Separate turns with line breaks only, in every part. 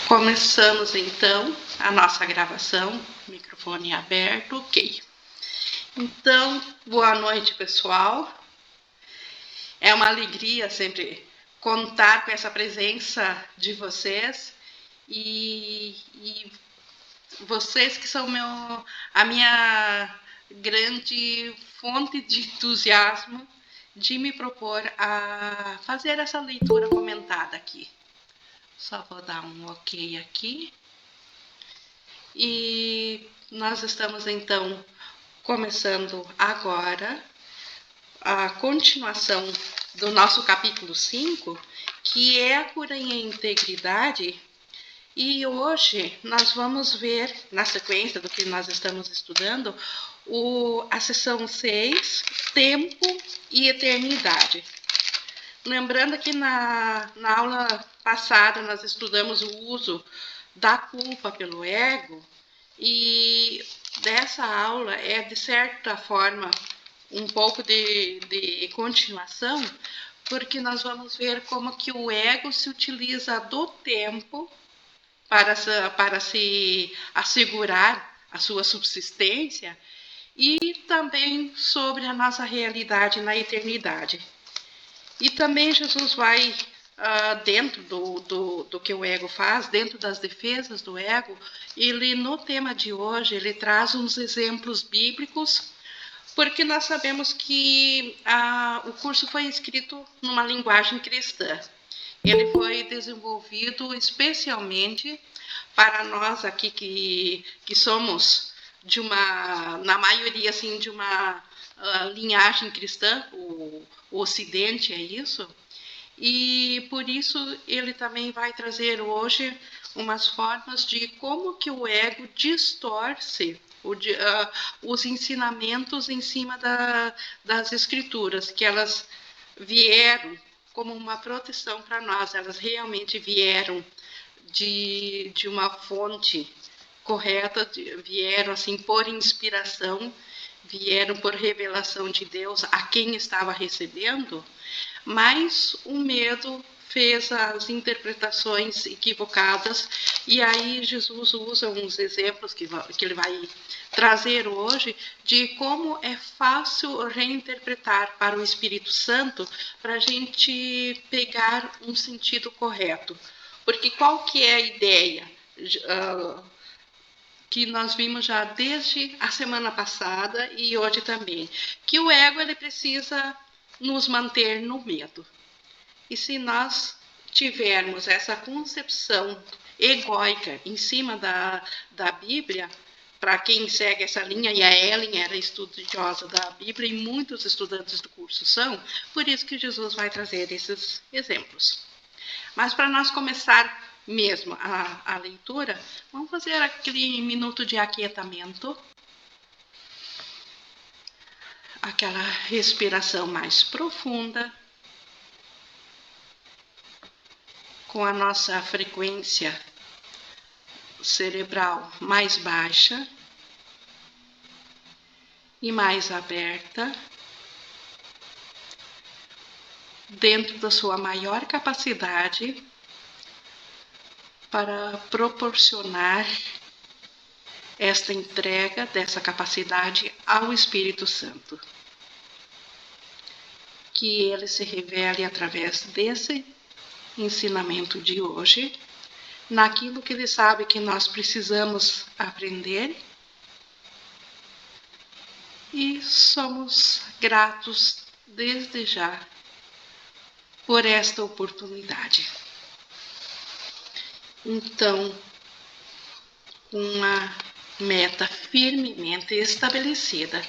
Começamos então a nossa gravação, microfone aberto, ok. Então, boa noite, pessoal. É uma alegria sempre contar com essa presença de vocês e vocês que são a minha grande fonte de entusiasmo de me propor a fazer essa leitura comentada aqui. Só vou dar um ok aqui. E nós estamos então começando agora a continuação do nosso capítulo 5, que é a cura em integridade. E hoje nós vamos ver, na sequência do que nós estamos estudando, a seção 6, Tempo e Eternidade. Lembrando que na aula passada nós estudamos o uso da culpa pelo ego, e dessa aula é, de certa forma, um pouco de continuação, porque nós vamos ver como que o ego se utiliza do tempo para se assegurar a sua subsistência, e também sobre a nossa realidade na eternidade. E também Jesus vai, dentro do que o ego faz, dentro das defesas do ego, ele, no tema de hoje, ele traz uns exemplos bíblicos, porque nós sabemos que o curso foi escrito numa linguagem cristã. Ele foi desenvolvido especialmente para nós aqui que somos de uma, na maioria assim, de uma linhagem cristã, o Ocidente é isso, e por isso ele também vai trazer hoje umas formas de como que o ego distorce os ensinamentos em cima das escrituras, que elas vieram como uma proteção para nós, elas realmente vieram de uma fonte correta, vieram assim por inspiração, vieram por revelação de Deus a quem estava recebendo, mas o medo fez as interpretações equivocadas, e aí Jesus usa uns exemplos que ele vai trazer hoje de como é fácil reinterpretar para o Espírito Santo para a gente pegar um sentido correto. Porque qual que é a ideia? Que nós vimos já desde a semana passada e hoje também, que o ego ele precisa nos manter no medo. E se nós tivermos essa concepção egóica em cima da Bíblia, para quem segue essa linha, e a Ellen era estudiosa da Bíblia e muitos estudantes do curso são, por isso que Jesus vai trazer esses exemplos. Mas para nós começar mesmo a leitura, vamos fazer aquele minuto de aquietamento, aquela respiração mais profunda, com a nossa frequência cerebral mais baixa e mais aberta, dentro da sua maior capacidade, para proporcionar esta entrega dessa capacidade ao Espírito Santo. Que ele se revele através desse ensinamento de hoje, naquilo que ele sabe que nós precisamos aprender, e somos gratos desde já por esta oportunidade. Então, uma meta firmemente estabelecida,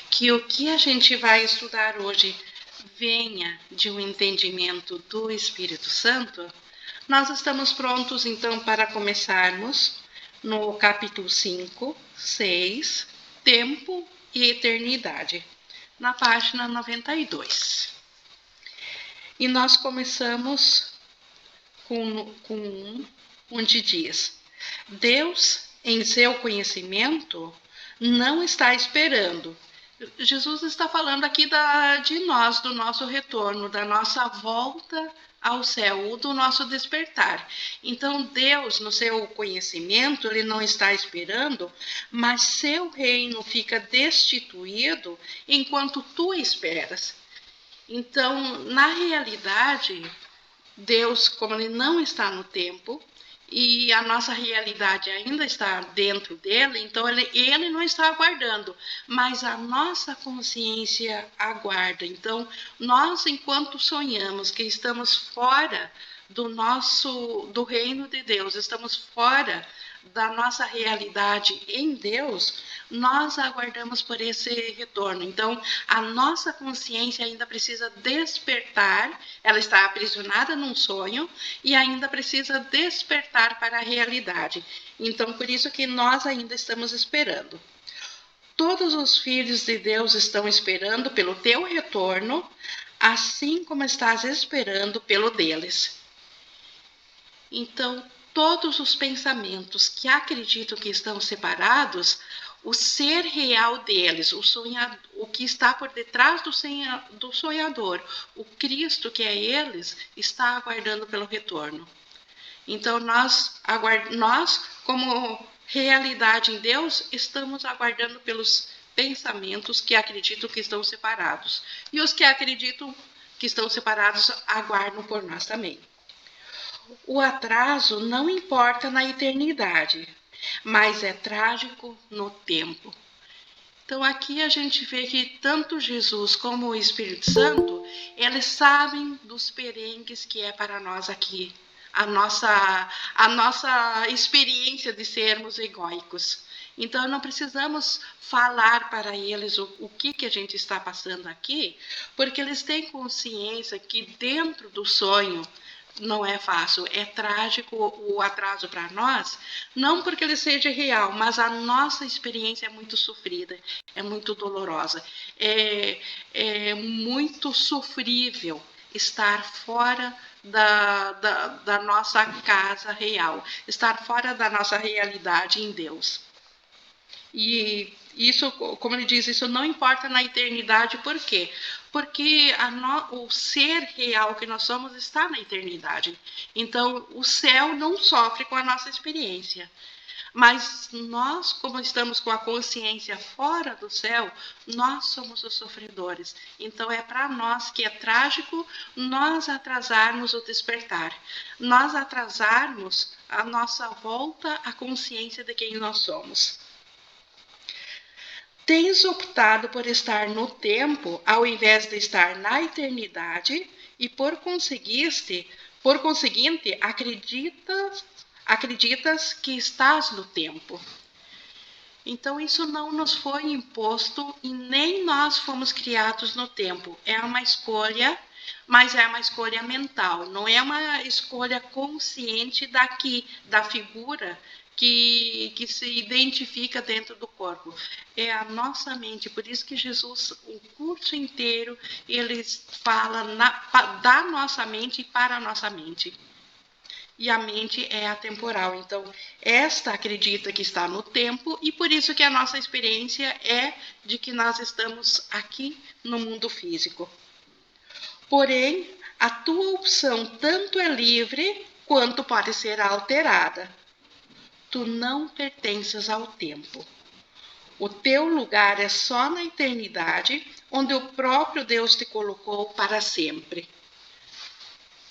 que o que a gente vai estudar hoje venha de um entendimento do Espírito Santo, nós estamos prontos então para começarmos no capítulo 5, 6, Tempo e Eternidade, na página 92. E nós começamos com onde diz: Deus, em seu conhecimento, não está esperando Jesus está falando aqui de nós, do nosso retorno, da nossa volta ao céu, do nosso despertar. Então, Deus, no seu conhecimento, ele não está esperando, mas seu reino fica destituído enquanto tu esperas. Então, na realidade, Deus, como ele não está no tempo, e a nossa realidade ainda está dentro dele, então ele não está aguardando, mas a nossa consciência aguarda. Então, nós, enquanto sonhamos que estamos fora do reino de Deus, estamos fora da nossa realidade em Deus, nós aguardamos por esse retorno. Então, a nossa consciência ainda precisa despertar, ela está aprisionada num sonho e ainda precisa despertar para a realidade. Então, por isso que nós ainda estamos esperando. Todos os filhos de Deus estão esperando pelo teu retorno, assim como estás esperando pelo deles. Então, todos os pensamentos que acreditam que estão separados, o ser real deles, o que está por detrás do sonhador, o Cristo que é eles, está aguardando pelo retorno. Então, nós, como realidade em Deus, estamos aguardando pelos pensamentos que acreditam que estão separados. E os que acreditam que estão separados aguardam por nós também. O atraso não importa na eternidade, mas é trágico no tempo. Então aqui a gente vê que tanto Jesus como o Espírito Santo, eles sabem dos perengues que é para nós aqui, a nossa experiência de sermos egóicos. Então não precisamos falar para eles o que a gente está passando aqui, porque eles têm consciência que dentro do sonho não é fácil, é trágico o atraso para nós, não porque ele seja real, mas a nossa experiência é muito sofrida, é muito dolorosa, é muito sofrível estar fora da nossa casa real, estar fora da nossa realidade em Deus. E isso, como ele diz, isso não importa na eternidade, por quê? Porque o ser real que nós somos está na eternidade. Então, o céu não sofre com a nossa experiência. Mas nós, como estamos com a consciência fora do céu, nós somos os sofredores. Então, é para nós que é trágico nós atrasarmos o despertar, nós atrasarmos a nossa volta à consciência de quem nós somos. Tens optado por estar no tempo ao invés de estar na eternidade e por conseguinte, acreditas que estás no tempo. Então isso não nos foi imposto e nem nós fomos criados no tempo. É uma escolha, mas é uma escolha mental, não é uma escolha consciente da figura que se identifica dentro do corpo. É a nossa mente, por isso que Jesus, o curso inteiro, ele fala da nossa mente e para a nossa mente. E a mente é atemporal. Então, esta acredita que está no tempo e por isso que a nossa experiência é de que nós estamos aqui no mundo físico. Porém, a tua opção tanto é livre quanto pode ser alterada. Tu não pertences ao tempo. O teu lugar é só na eternidade, onde o próprio Deus te colocou para sempre.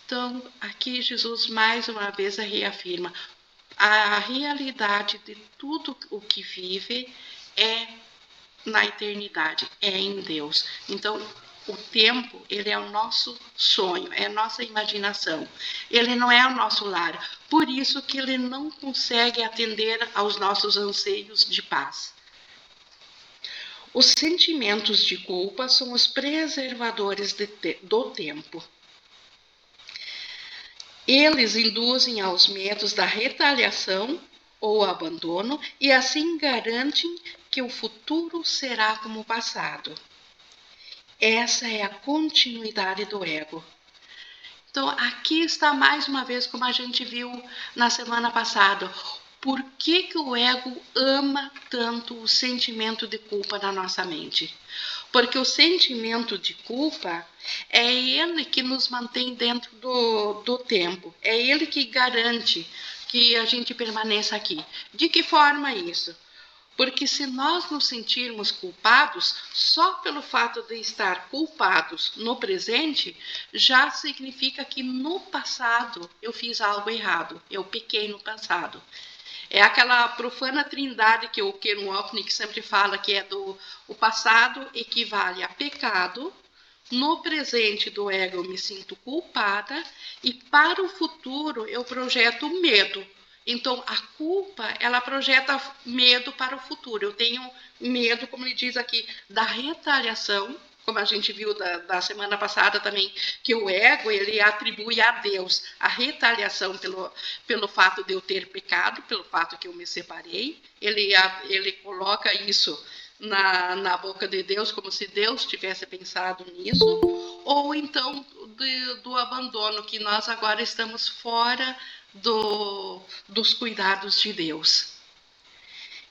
Então, aqui Jesus mais uma vez reafirma, a realidade de tudo o que vive é na eternidade, é em Deus. Então, o tempo, ele é o nosso sonho, é a nossa imaginação. Ele não é o nosso lar. Por isso que ele não consegue atender aos nossos anseios de paz. Os sentimentos de culpa são os preservadores do tempo. Eles induzem aos medos da retaliação ou abandono e assim garantem que o futuro será como o passado. Essa é a continuidade do ego. Então, aqui está mais uma vez, como a gente viu na semana passada, por que o ego ama tanto o sentimento de culpa na nossa mente? Porque o sentimento de culpa é ele que nos mantém dentro do tempo. É ele que garante que a gente permaneça aqui. De que forma isso? Porque se nós nos sentirmos culpados, só pelo fato de estar culpados no presente, já significa que no passado eu fiz algo errado, eu pequei no passado. É aquela profana trindade que o Ken Wapnick sempre fala, que é o passado equivale a pecado, no presente do ego eu me sinto culpada e para o futuro eu projeto medo. Então, a culpa, ela projeta medo para o futuro. Eu tenho medo, como ele diz aqui, da retaliação, como a gente viu da semana passada também, que o ego, ele atribui a Deus a retaliação pelo fato de eu ter pecado, pelo fato que eu me separei. Ele coloca isso na boca de Deus, como se Deus tivesse pensado nisso, ou então do abandono, que nós agora estamos fora dos cuidados de Deus.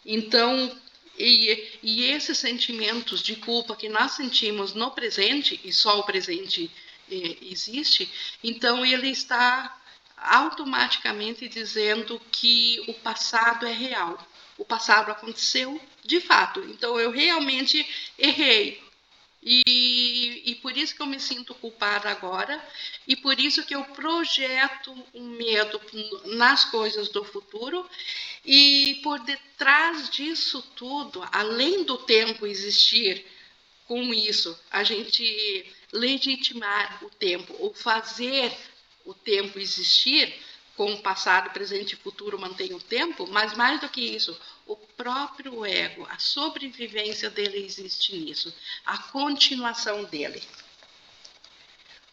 Então, e esses sentimentos de culpa que nós sentimos no presente, e só o presente existe, então ele está automaticamente dizendo que o passado é real. O passado aconteceu de fato. Então eu realmente errei. E por isso que eu me sinto culpada agora, e por isso que eu projeto um medo nas coisas do futuro, e por detrás disso tudo, além do tempo existir, com isso, a gente legitimar o tempo, ou fazer o tempo existir, com o passado, presente e futuro mantém o tempo, mas mais do que isso, o próprio ego, a sobrevivência dele existe nisso, a continuação dele.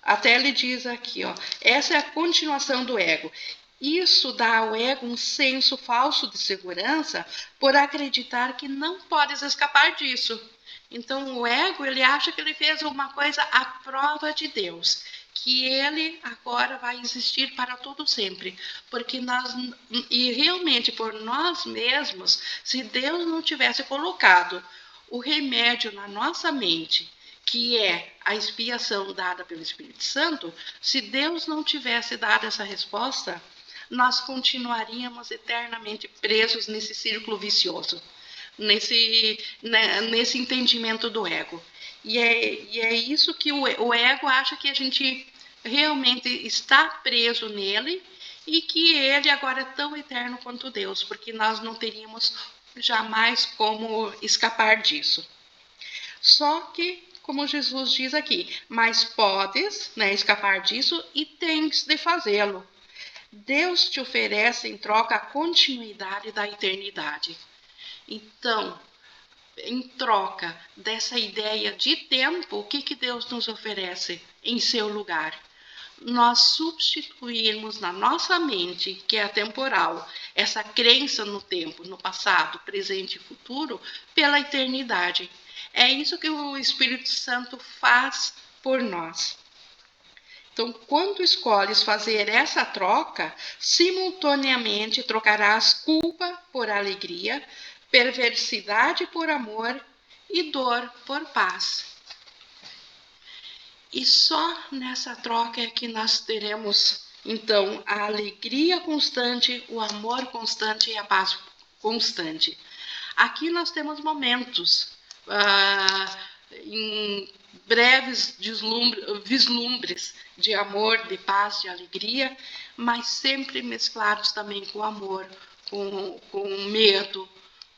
Até ele diz aqui, ó, essa é a continuação do ego. Isso dá ao ego um senso falso de segurança por acreditar que não podes escapar disso. Então o ego, ele acha que ele fez uma coisa à prova de Deus, que ele agora vai existir para todo sempre, porque nós, e realmente por nós mesmos, se Deus não tivesse colocado o remédio na nossa mente, que é a expiação dada pelo Espírito Santo, se Deus não tivesse dado essa resposta, nós continuaríamos eternamente presos nesse círculo vicioso, nesse entendimento do ego. E é isso que o ego acha, que a gente realmente está preso nele e que ele agora é tão eterno quanto Deus, porque nós não teríamos jamais como escapar disso. Só que, como Jesus diz aqui, mas podes, né, escapar disso e tens de fazê-lo. Deus te oferece em troca a continuidade da eternidade. Então, em troca dessa ideia de tempo, o que Deus nos oferece em seu lugar? Nós substituirmos na nossa mente, que é temporal, essa crença no tempo, no passado, presente e futuro, pela eternidade. É isso que o Espírito Santo faz por nós. Então, quando escolhes fazer essa troca, simultaneamente trocarás culpa por alegria, perversidade por amor e dor por paz. E só nessa troca é que nós teremos, então, a alegria constante, o amor constante e a paz constante. Aqui nós temos momentos, em breves vislumbres de amor, de paz, de alegria, mas sempre mesclados também com amor, com medo,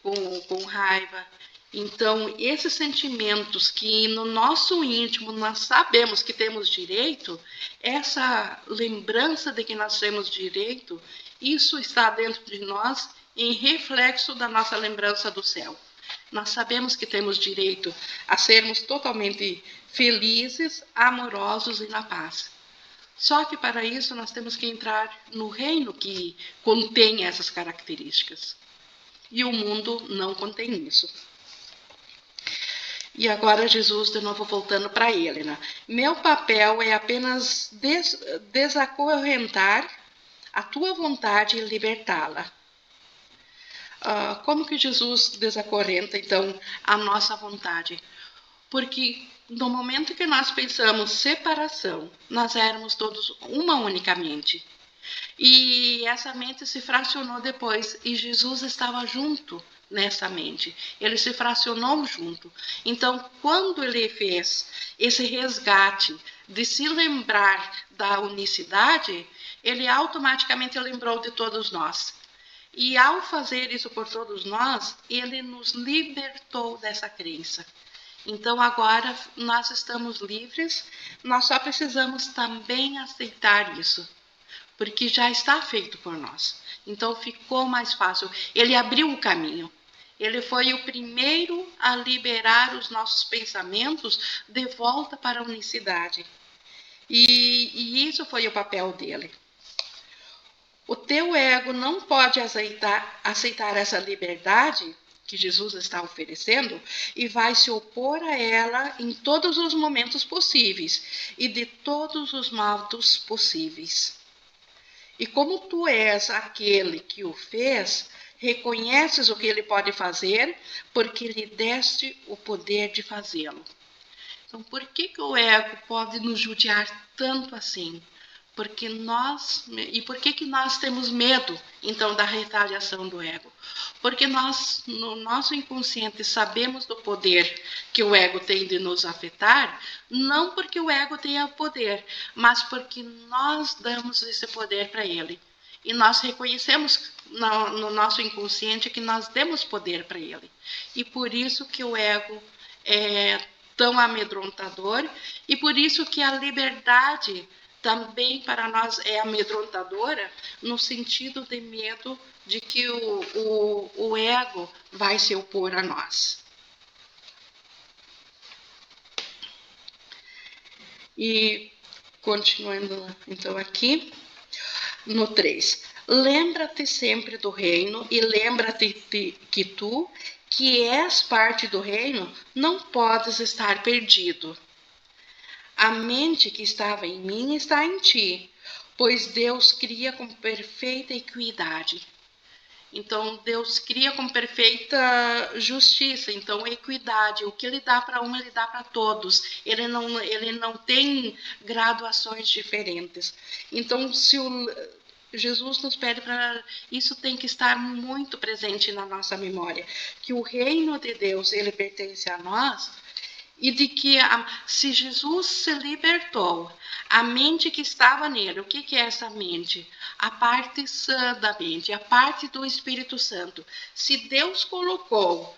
com raiva. Então, esses sentimentos que no nosso íntimo nós sabemos que temos direito, essa lembrança de que nós temos direito, isso está dentro de nós em reflexo da nossa lembrança do céu. Nós sabemos que temos direito a sermos totalmente felizes, amorosos e na paz. Só que para isso nós temos que entrar no reino que contém essas características. E o mundo não contém isso. E agora Jesus, de novo voltando para ele, né? Meu papel é apenas desacorrentar a tua vontade e libertá-la. Como que Jesus desacorrenta, então, a nossa vontade? Porque no momento que nós pensamos separação, nós éramos todos uma única mente. E essa mente se fracionou depois, e Jesus estava junto nessa mente. Ele se fracionou junto. Então, quando ele fez esse resgate de se lembrar da unicidade, ele automaticamente lembrou de todos nós. E ao fazer isso por todos nós, ele nos libertou dessa crença. Então agora nós estamos livres, nós só precisamos também aceitar isso, porque já está feito por nós. Então ficou mais fácil. Ele abriu o caminho. Ele foi o primeiro a liberar os nossos pensamentos de volta para a unicidade. E isso foi o papel dele. O teu ego não pode aceitar essa liberdade que Jesus está oferecendo e vai se opor a ela em todos os momentos possíveis e de todos os modos possíveis. E como tu és aquele que o fez, reconheces o que ele pode fazer, porque lhe deste o poder de fazê-lo. Então, por que o ego pode nos judiar tanto assim? Por que nós temos medo, então, da retaliação do ego? Porque nós, no nosso inconsciente, sabemos do poder que o ego tem de nos afetar, não porque o ego tenha poder, mas porque nós damos esse poder para ele. E nós reconhecemos no nosso inconsciente que nós demos poder para ele. E por isso que o ego é tão amedrontador, e por isso que a liberdade também para nós é amedrontadora, no sentido de medo de que o ego vai se opor a nós. E continuando então aqui, no 3. Lembra-te sempre do reino e lembra-te que tu, que és parte do reino, não podes estar perdido. A mente que estava em mim está em ti, pois Deus cria com perfeita equidade. Então, Deus cria com perfeita justiça, então equidade. O que ele dá para um, ele dá para todos. Ele não tem graduações diferentes. Então, se Jesus nos pede para... Isso tem que estar muito presente na nossa memória. Que o reino de Deus, ele pertence a nós, e de que se Jesus se libertou, a mente que estava nele, o que é essa mente? A parte sã da mente, a parte do Espírito Santo. Se Deus colocou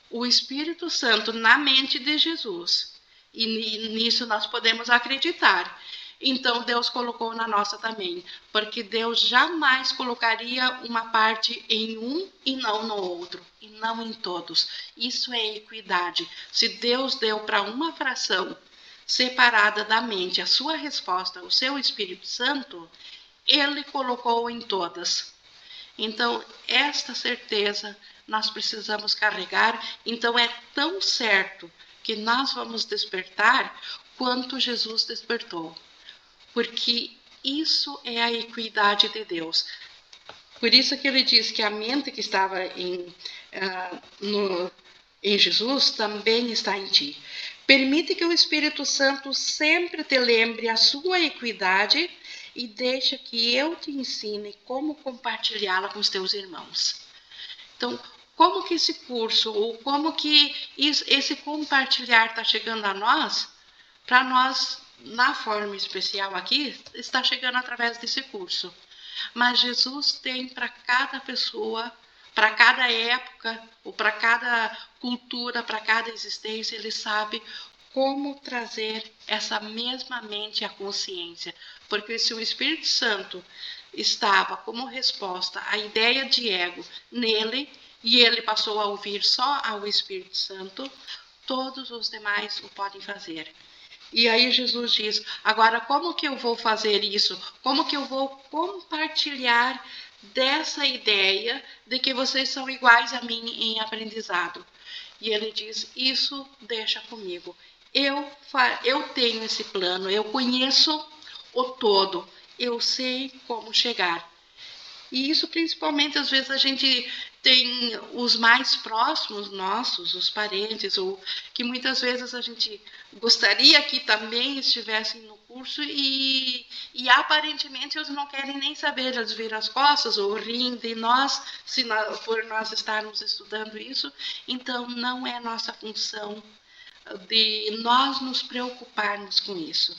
o Espírito Santo na mente de Jesus, e nisso nós podemos acreditar, então Deus colocou na nossa também, porque Deus jamais colocaria uma parte em um e não no outro, e não em todos. Isso é equidade. Se Deus deu para uma fração separada da mente a sua resposta, o seu Espírito Santo, ele colocou em todas. Então, esta certeza nós precisamos carregar. Então, é tão certo que nós vamos despertar quanto Jesus despertou. Porque isso é a equidade de Deus. Por isso que ele diz que a mente que estava em Jesus também está em ti. Permite que o Espírito Santo sempre te lembre a sua equidade e deixa que eu te ensine como compartilhá-la com os teus irmãos. Então, como que esse curso, ou como que esse compartilhar está chegando a nós, para nós, na forma especial aqui, está chegando através desse curso. Mas Jesus tem para cada pessoa, para cada época, ou para cada cultura, para cada existência, ele sabe como trazer essa mesma mente à consciência. Porque se o Espírito Santo estava como resposta à ideia de ego nele, e ele passou a ouvir só ao Espírito Santo, todos os demais o podem fazer. E aí Jesus diz, agora como que eu vou fazer isso? Como que eu vou compartilhar dessa ideia de que vocês são iguais a mim em aprendizado? E ele diz, isso deixa comigo. Eu tenho esse plano, eu conheço o todo, eu sei como chegar. E isso principalmente, às vezes, a gente tem os mais próximos nossos, os parentes, ou que muitas vezes a gente gostaria que também estivessem no curso e aparentemente eles não querem nem saber, eles viram as costas ou riem de nós, por nós estarmos estudando isso. Então, não é nossa função de nós nos preocuparmos com isso.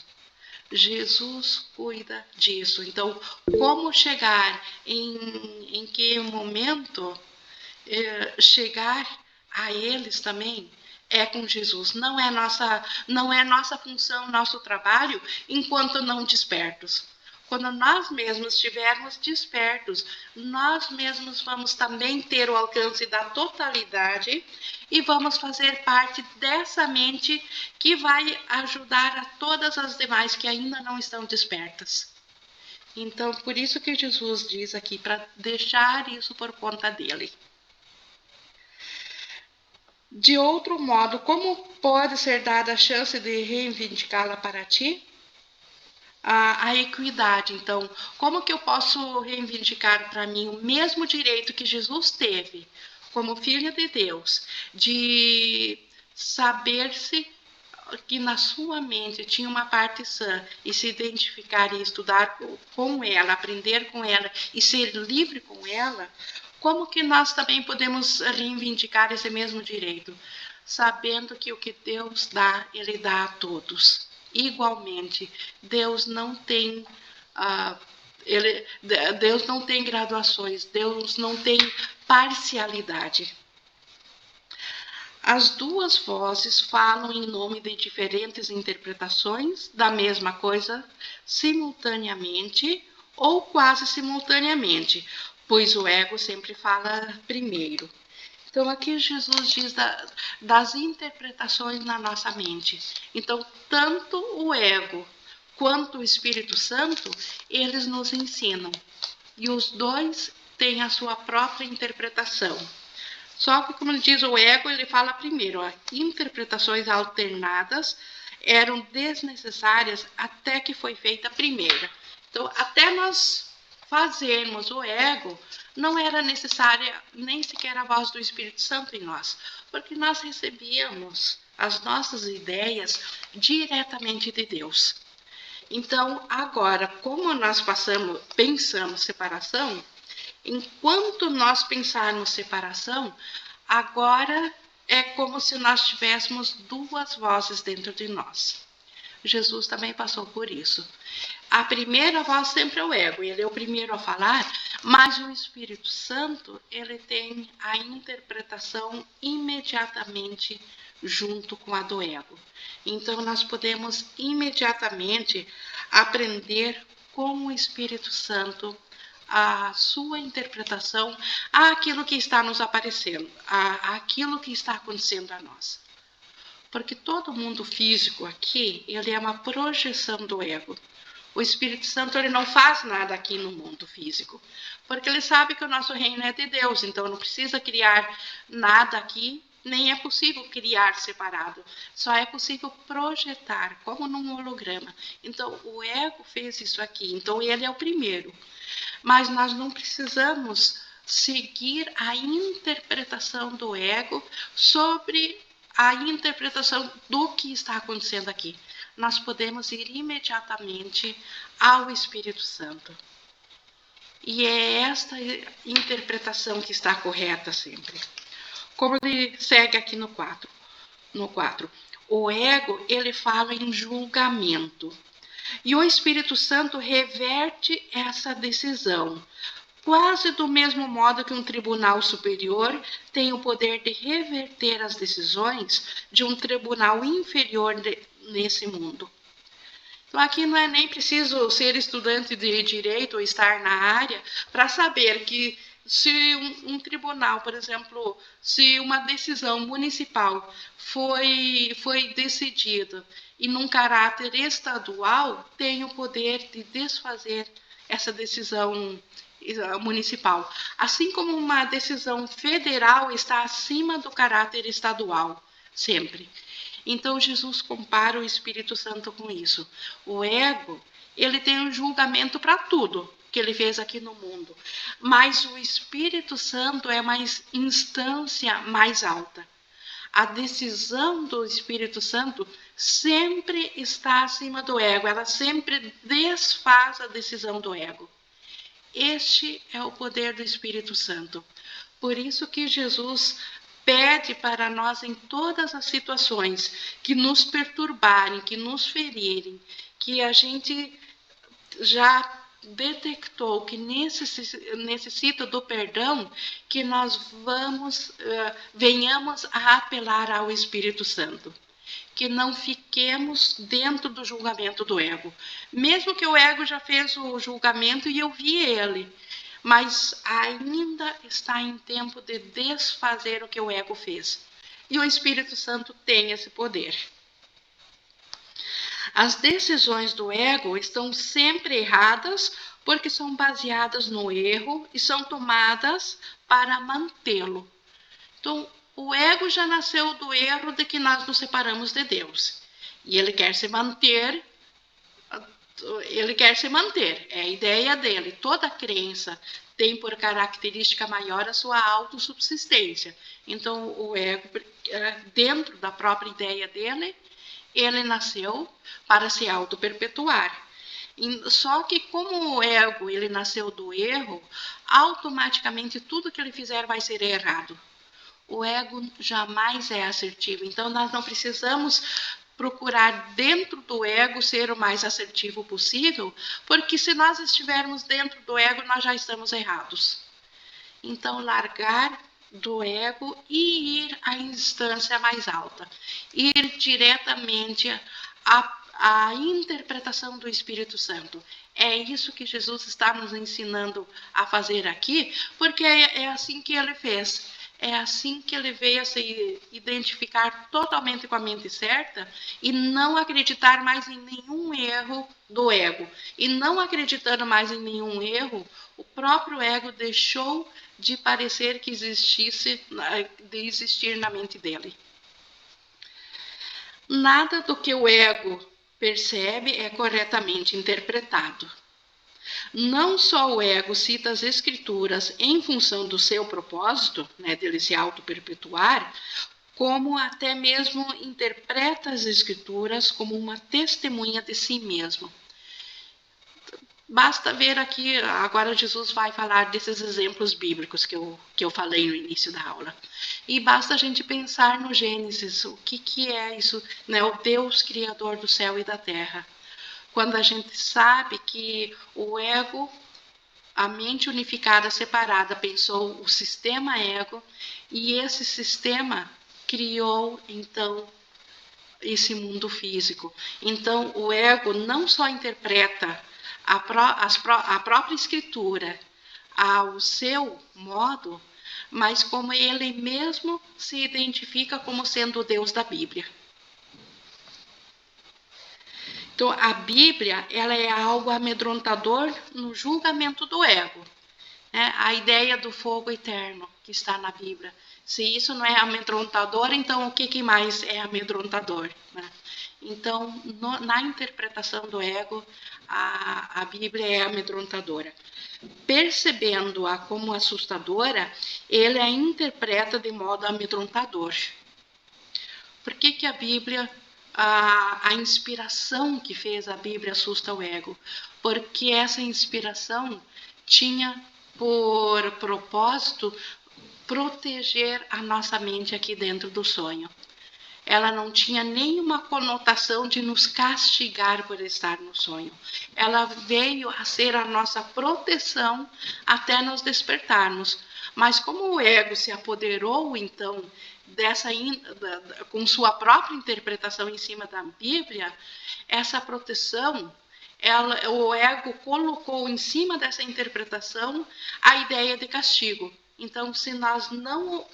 Jesus cuida disso. Então, como chegar, em que momento chegar a eles também é com Jesus. Não é nossa função, nosso trabalho, enquanto não despertos. Quando nós mesmos estivermos despertos, nós mesmos vamos também ter o alcance da totalidade e vamos fazer parte dessa mente que vai ajudar a todas as demais que ainda não estão despertas. Então, por isso que Jesus diz aqui, para deixar isso por conta dele. De outro modo, como pode ser dada a chance de reivindicá-la para ti? A equidade. Então, como que eu posso reivindicar para mim o mesmo direito que Jesus teve, como filho de Deus, de saber-se que na sua mente tinha uma parte sã e se identificar e estudar com ela, aprender com ela e ser livre com ela? Como que nós também podemos reivindicar esse mesmo direito? Sabendo que o que Deus dá, Ele dá a todos igualmente. Deus não tem Deus não tem graduações, Deus não tem parcialidade. As duas vozes falam em nome de diferentes interpretações da mesma coisa simultaneamente ou quase simultaneamente, pois o ego sempre fala primeiro. Então, aqui Jesus diz das interpretações na nossa mente. Então, tanto o ego quanto o Espírito Santo, eles nos ensinam. E os dois têm a sua própria interpretação. Só que, como ele diz, o ego, ele fala primeiro, interpretações alternadas eram desnecessárias até que foi feita a primeira. Então, até nós fazermos o ego, não era necessária nem sequer a voz do Espírito Santo em nós, porque nós recebíamos as nossas ideias diretamente de Deus. Então, agora, como nós pensamos separação, enquanto nós pensarmos separação, agora é como se nós tivéssemos duas vozes dentro de nós. Jesus também passou por isso. A primeira voz sempre é o ego, ele é o primeiro a falar, mas o Espírito Santo, ele tem a interpretação imediatamente junto com a do ego. Então, nós podemos imediatamente aprender com o Espírito Santo a sua interpretação àquilo que está nos aparecendo, àquilo que está acontecendo a nós. Porque todo mundo físico aqui, ele é uma projeção do ego. O Espírito Santo, ele não faz nada aqui no mundo físico, porque ele sabe que o nosso reino é de Deus, então não precisa criar nada aqui, nem é possível criar separado, só é possível projetar, como num holograma. Então, o ego fez isso aqui, então ele é o primeiro. Mas nós não precisamos seguir a interpretação do ego sobre a interpretação do que está acontecendo aqui. Nós podemos ir imediatamente ao Espírito Santo. E é esta interpretação que está correta sempre. Como ele segue aqui no 4. O ego, ele fala em julgamento. E o Espírito Santo reverte essa decisão, quase do mesmo modo que um tribunal superior tem o poder de reverter as decisões de um tribunal inferior nesse mundo. Então, aqui não é nem preciso ser estudante de direito ou estar na área para saber que se um tribunal, por exemplo, se uma decisão municipal foi decidida e num caráter estadual, tem o poder de desfazer essa decisão municipal. Assim como uma decisão federal está acima do caráter estadual, sempre. Então, Jesus compara o Espírito Santo com isso. O ego, ele tem um julgamento para tudo que ele fez aqui no mundo. Mas o Espírito Santo é uma instância mais alta. A decisão do Espírito Santo sempre está acima do ego, ela sempre desfaz a decisão do ego. Este é o poder do Espírito Santo. Por isso que Jesus pede para nós em todas as situações que nos perturbarem, que nos ferirem, que a gente já detectou que necessita do perdão, que nós venhamos a apelar ao Espírito Santo. Que não fiquemos dentro do julgamento do ego. Mesmo que o ego já fez o julgamento e eu vi ele, mas ainda está em tempo de desfazer o que o ego fez. E o Espírito Santo tem esse poder. As decisões do ego estão sempre erradas porque são baseadas no erro e são tomadas para mantê-lo. Então, o ego já nasceu do erro de que nós nos separamos de Deus. E ele quer se manter, é a ideia dele. Toda crença tem por característica maior a sua autossubsistência. Então, o ego, dentro da própria ideia dele, ele nasceu para se auto-perpetuar. Só que como o ego ele nasceu do erro, automaticamente tudo que ele fizer vai ser errado. O ego jamais é assertivo. Então, nós não precisamos procurar dentro do ego ser o mais assertivo possível, porque se nós estivermos dentro do ego, nós já estamos errados. Então, largar do ego e ir à instância mais alta. Ir diretamente à interpretação do Espírito Santo. É isso que Jesus está nos ensinando a fazer aqui, porque é assim que ele fez. É assim que ele veio a se identificar totalmente com a mente certa e não acreditar mais em nenhum erro do ego. E não acreditando mais em nenhum erro, o próprio ego deixou de parecer que de existir na mente dele. Nada do que o ego percebe é corretamente interpretado. Não só o ego cita as escrituras em função do seu propósito, dele se auto-perpetuar, como até mesmo interpreta as escrituras como uma testemunha de si mesmo. Basta ver aqui, agora Jesus vai falar desses exemplos bíblicos que eu falei no início da aula. E basta a gente pensar no Gênesis, o que é isso, o Deus criador do céu e da terra. Quando a gente sabe que o ego, a mente unificada, separada, pensou o sistema ego, e esse sistema criou, então, esse mundo físico. Então, o ego não só interpreta a própria escritura ao seu modo, mas como ele mesmo se identifica como sendo o Deus da Bíblia. Então, a Bíblia ela é algo amedrontador no julgamento do ego. A ideia do fogo eterno que está na Bíblia. Se isso não é amedrontador, então o que mais é amedrontador? Então, na interpretação do ego, a Bíblia é amedrontadora. Percebendo-a como assustadora, ele a interpreta de modo amedrontador. Por que a Bíblia... A inspiração que fez a Bíblia assusta o ego, porque essa inspiração tinha por propósito proteger a nossa mente aqui dentro do sonho. Ela não tinha nenhuma conotação de nos castigar por estar no sonho. Ela veio a ser a nossa proteção até nos despertarmos. Mas como o ego se apoderou, então, com sua própria interpretação em cima da Bíblia, essa proteção, o ego colocou em cima dessa interpretação a ideia de castigo. Então, se nós não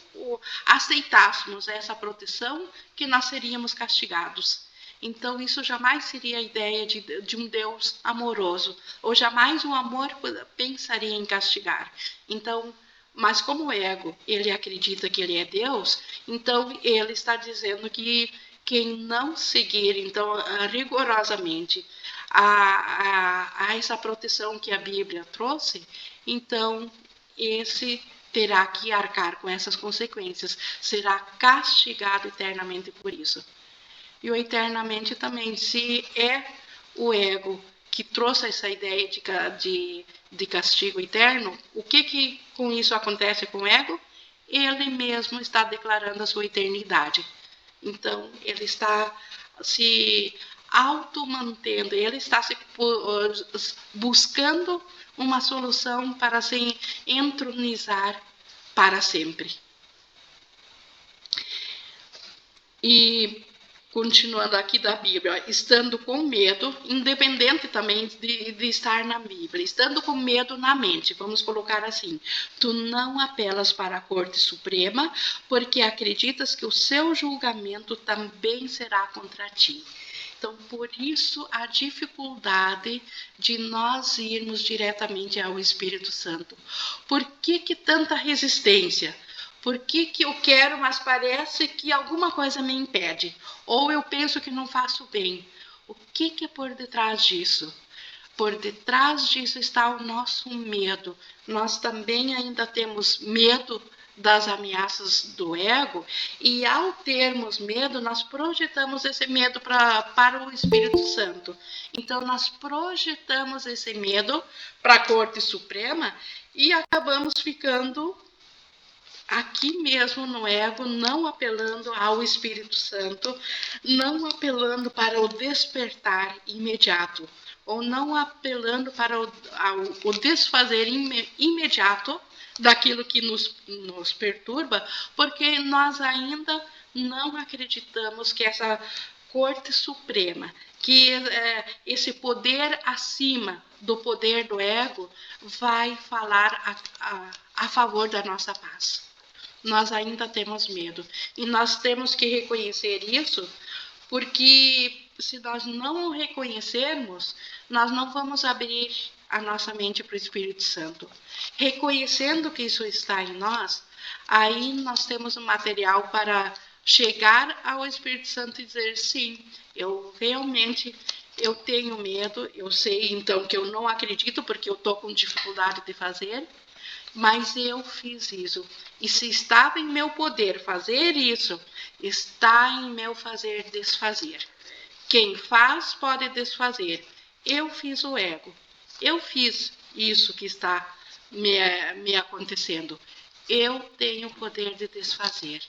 aceitássemos essa proteção, que nós seríamos castigados. Então, isso jamais seria a ideia de um Deus amoroso, ou jamais o amor pensaria em castigar. Então, mas como o ego, ele acredita que ele é Deus, então ele está dizendo que quem não seguir, então, rigorosamente a essa proteção que a Bíblia trouxe, então esse terá que arcar com essas consequências, será castigado eternamente por isso. E o eternamente também, se é o ego que trouxe essa ideia de castigo eterno, o que com isso acontece com o ego? Ele mesmo está declarando a sua eternidade. Então, ele está se auto-mantendo, ele está se buscando uma solução para se entronizar para sempre. E continuando aqui da Bíblia, estando com medo, independente também de estar na Bíblia, estando com medo na mente, vamos colocar assim, tu não apelas para a Corte Suprema, porque acreditas que o seu julgamento também será contra ti. Então, por isso, a dificuldade de nós irmos diretamente ao Espírito Santo. Por que tanta resistência? Por que eu quero, mas parece que alguma coisa me impede? Ou eu penso que não faço bem? O que é por detrás disso? Por detrás disso está o nosso medo. Nós também ainda temos medo das ameaças do ego, e ao termos medo, nós projetamos esse medo para o Espírito Santo. Então, nós projetamos esse medo para a Corte Suprema e acabamos ficando aqui mesmo no ego, não apelando ao Espírito Santo, não apelando para o despertar imediato, ou não apelando para o desfazer imediato daquilo que nos perturba, porque nós ainda não acreditamos que essa Corte Suprema, que esse poder acima do poder do ego, vai falar a favor da nossa paz. Nós ainda temos medo. E nós temos que reconhecer isso, porque se nós não o reconhecermos, nós não vamos abrir a nossa mente para o Espírito Santo. Reconhecendo que isso está em nós, aí nós temos um material para chegar ao Espírito Santo e dizer, sim, eu realmente tenho medo, eu sei então que eu não acredito porque eu estou com dificuldade de fazer, mas eu fiz isso. E se estava em meu poder fazer isso, está em meu fazer desfazer. Quem faz pode desfazer. Eu fiz o ego. Eu fiz isso que está me acontecendo. Eu tenho o poder de desfazer.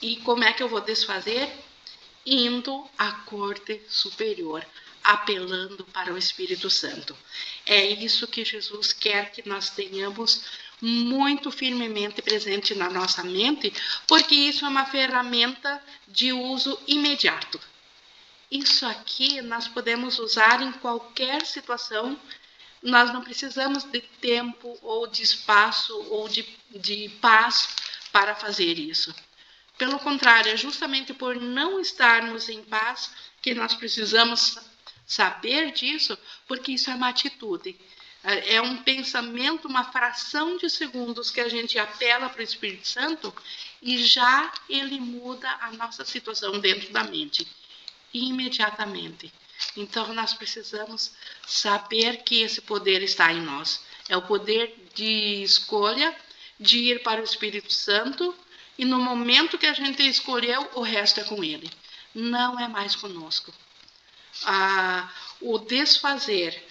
E como é que eu vou desfazer? Indo à Corte Superior, apelando para o Espírito Santo. É isso que Jesus quer que nós tenhamos muito firmemente presente na nossa mente, porque isso é uma ferramenta de uso imediato. Isso aqui nós podemos usar em qualquer situação, nós não precisamos de tempo ou de espaço ou de paz para fazer isso. Pelo contrário, é justamente por não estarmos em paz que nós precisamos saber disso, porque isso é uma atitude. É um pensamento, uma fração de segundos que a gente apela para o Espírito Santo e já ele muda a nossa situação dentro da mente, imediatamente. Então, nós precisamos saber que esse poder está em nós. É o poder de escolha, de ir para o Espírito Santo, e no momento que a gente escolheu, o resto é com ele. Não é mais conosco. O desfazer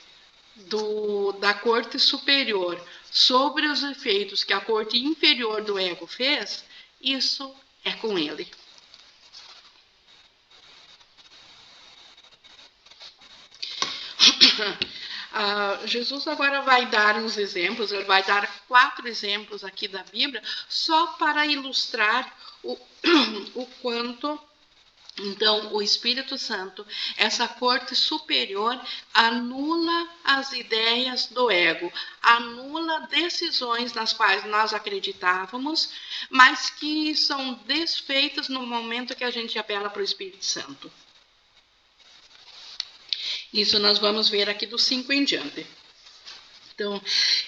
da Corte Superior sobre os efeitos que a Corte Inferior do ego fez, isso é com ele. Jesus agora vai dar uns exemplos, ele vai dar 4 exemplos aqui da Bíblia, só para ilustrar o quanto, então, o Espírito Santo, essa Corte Superior, anula as ideias do ego, anula decisões nas quais nós acreditávamos, mas que são desfeitas no momento que a gente apela para o Espírito Santo. Isso nós vamos ver aqui do 5 em diante. Então,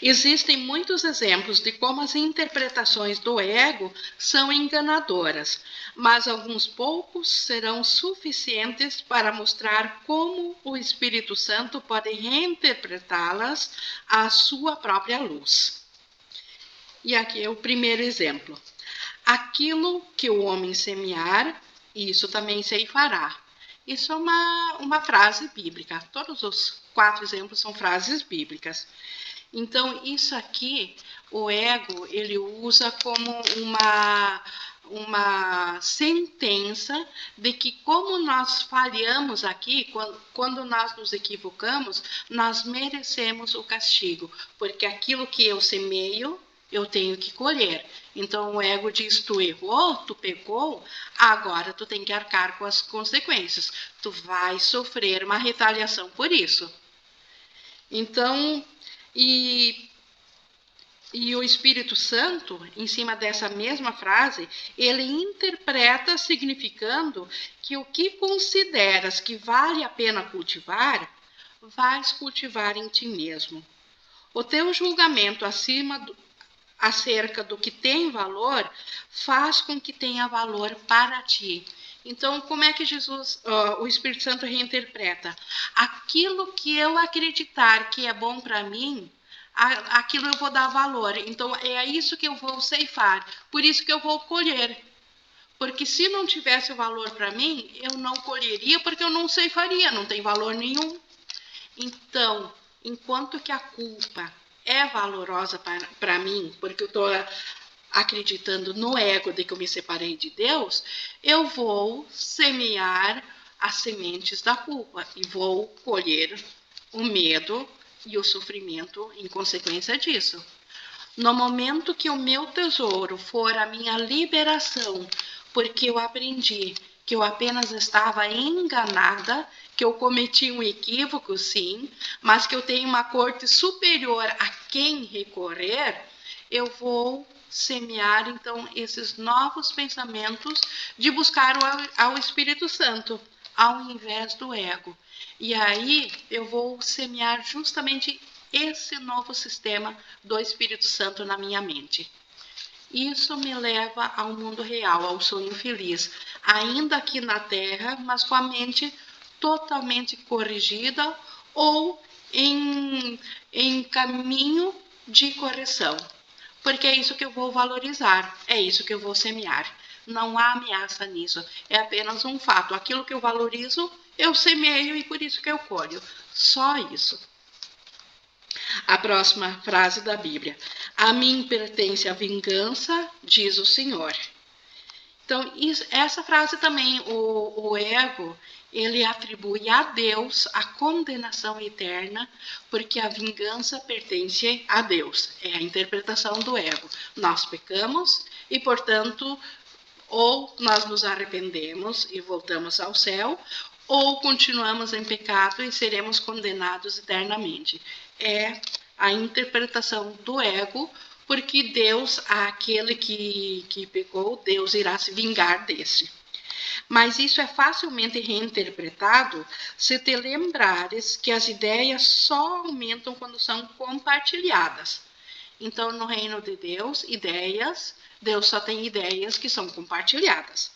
existem muitos exemplos de como as interpretações do ego são enganadoras, mas alguns poucos serão suficientes para mostrar como o Espírito Santo pode reinterpretá-las à sua própria luz. E aqui é o primeiro exemplo. Aquilo que o homem semear, isso também ceifará. Isso é uma frase bíblica. Todos os 4 exemplos são frases bíblicas. Então, isso aqui, o ego, ele usa como uma sentença de que como nós falhamos aqui, quando nós nos equivocamos, nós merecemos o castigo, porque aquilo que eu semeio, eu tenho que colher. Então, o ego diz, tu errou, tu pecou, agora tu tem que arcar com as consequências. Tu vai sofrer uma retaliação por isso. Então, e o Espírito Santo, em cima dessa mesma frase, ele interpreta significando que o que consideras que vale a pena cultivar, vais cultivar em ti mesmo. O teu julgamento acerca do que tem valor, faz com que tenha valor para ti. Então, como é que o Espírito Santo reinterpreta? Aquilo que eu acreditar que é bom para mim, aquilo eu vou dar valor. Então, é isso que eu vou ceifar. Por isso que eu vou colher. Porque se não tivesse valor para mim, eu não colheria, porque eu não ceifaria, não tem valor nenhum. Então, enquanto que a culpa é valorosa para mim, porque eu estou acreditando no ego de que eu me separei de Deus, eu vou semear as sementes da culpa e vou colher o medo e o sofrimento em consequência disso. No momento que o meu tesouro for a minha liberação, porque eu aprendi que eu apenas estava enganada, que eu cometi um equívoco, sim, mas que eu tenho uma corte superior a quem recorrer, eu vou semear, então, esses novos pensamentos de buscar ao Espírito Santo, ao invés do ego. E aí, eu vou semear justamente esse novo sistema do Espírito Santo na minha mente. Isso me leva ao mundo real, ao sonho feliz, ainda aqui na Terra, mas com a mente totalmente corrigida ou em caminho de correção. Porque é isso que eu vou valorizar, é isso que eu vou semear. Não há ameaça nisso, é apenas um fato. Aquilo que eu valorizo, eu semeio e por isso que eu colho. Só isso. A próxima frase da Bíblia. A mim pertence a vingança, diz o Senhor. Então, essa frase também, o ego, ele atribui a Deus a condenação eterna, porque a vingança pertence a Deus. É a interpretação do ego. Nós pecamos e, portanto, ou nós nos arrependemos e voltamos ao céu, ou continuamos em pecado e seremos condenados eternamente. É a interpretação do ego, porque Deus, aquele que pecou, Deus irá se vingar desse. Mas isso é facilmente reinterpretado se te lembrares que as ideias só aumentam quando são compartilhadas. Então, no reino de Deus, Deus só tem ideias que são compartilhadas.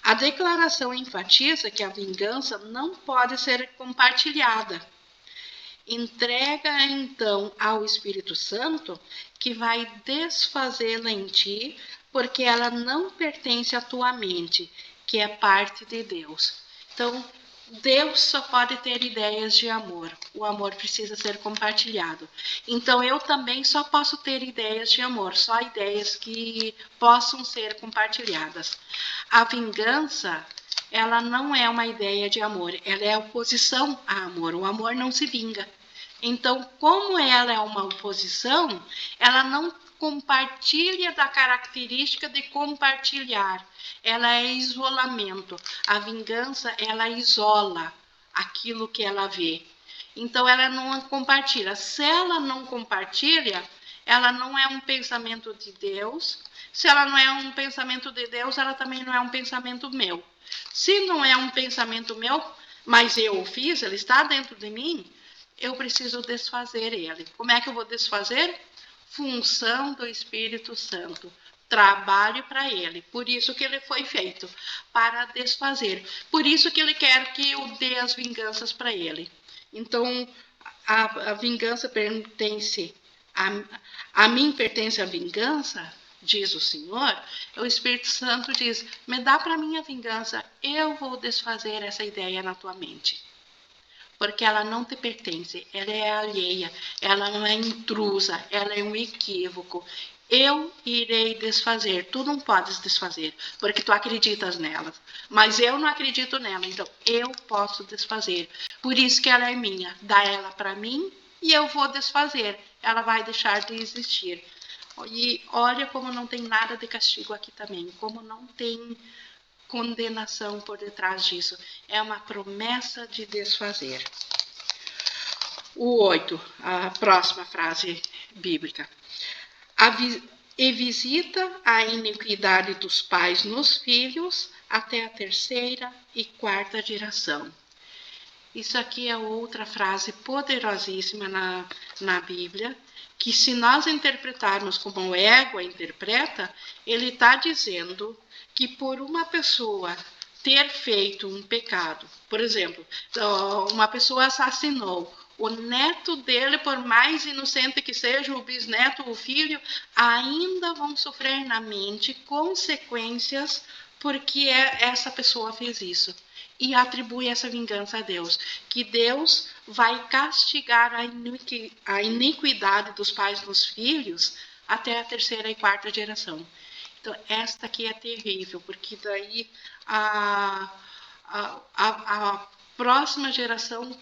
A declaração enfatiza que a vingança não pode ser compartilhada. Entrega então ao Espírito Santo, que vai desfazê-la em ti, porque ela não pertence à tua mente, que é parte de Deus. Então, Deus só pode ter ideias de amor. O amor precisa ser compartilhado. Então, eu também só posso ter ideias de amor, só ideias que possam ser compartilhadas. A vingança, ela não é uma ideia de amor, ela é oposição a amor. O amor não se vinga. Então, como ela é uma oposição, ela não compartilha da característica de compartilhar. Ela é isolamento. A vingança, ela isola aquilo que ela vê. Então, ela não compartilha. Se ela não compartilha, ela não é um pensamento de Deus. Se ela não é um pensamento de Deus, ela também não é um pensamento meu. Se não é um pensamento meu, mas eu o fiz, ele está dentro de mim, eu preciso desfazer ele. Como é que eu vou desfazer? Função do Espírito Santo. Trabalho para ele. Por isso que ele foi feito, para desfazer. Por isso que ele quer que eu dê as vinganças para ele. Então, a vingança pertence a mim pertence a vingança, diz o Senhor. O Espírito Santo diz: me dá para mim a vingança, eu vou desfazer essa ideia na tua mente. Porque ela não te pertence, ela é alheia, ela não é intrusa, ela é um equívoco. Eu irei desfazer, tu não podes desfazer, porque tu acreditas nela, mas eu não acredito nela, então eu posso desfazer. Por isso que ela é minha, dá ela para mim e eu vou desfazer, ela vai deixar de existir. E olha como não tem nada de castigo aqui também, como não tem condenação por detrás disso. É uma promessa de desfazer. O 8, a próxima frase bíblica. E visita a iniquidade dos pais nos filhos até a terceira e quarta geração. Isso aqui é outra frase poderosíssima na Bíblia, que se nós interpretarmos como o ego interpreta, ele está dizendo que por uma pessoa ter feito um pecado, por exemplo, uma pessoa assassinou, o neto dele, por mais inocente que seja, o bisneto, o filho, ainda vão sofrer na mente consequências porque essa pessoa fez isso. E atribui essa vingança a Deus, que Deus vai castigar a iniquidade dos pais nos filhos até a terceira e quarta geração. Então, esta aqui é terrível, porque daí a próxima geração,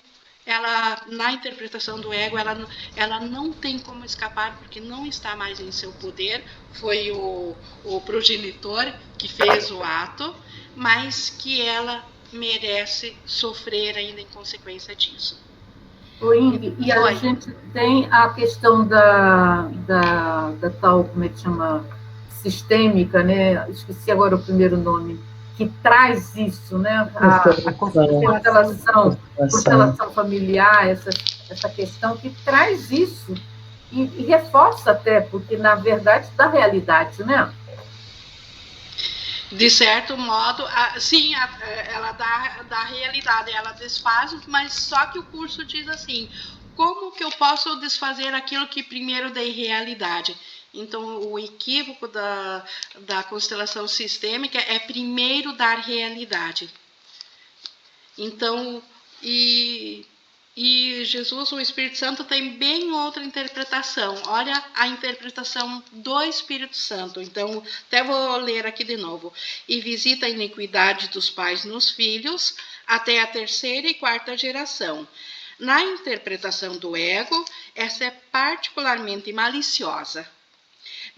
ela, na interpretação do ego, ela não tem como escapar, porque não está mais em seu poder, foi o progenitor que fez o ato, mas que ela merece sofrer ainda em consequência disso.
E a gente tem a questão da tal, como é que chama, sistêmica, né? Esqueci agora o primeiro nome, que traz isso, né? A constelação familiar, essa questão que traz isso e reforça até, porque na verdade da realidade, né?
De certo modo, sim, ela dá realidade, ela desfaz, mas só que o curso diz assim: como que eu posso desfazer aquilo que primeiro dei realidade? Então, o equívoco da constelação sistêmica é primeiro dar realidade. Então, e Jesus, o Espírito Santo, tem bem outra interpretação. Olha a interpretação do Espírito Santo. Então, até vou ler aqui de novo. E visita a iniquidade dos pais nos filhos até a terceira e quarta geração. Na interpretação do ego, essa é particularmente maliciosa.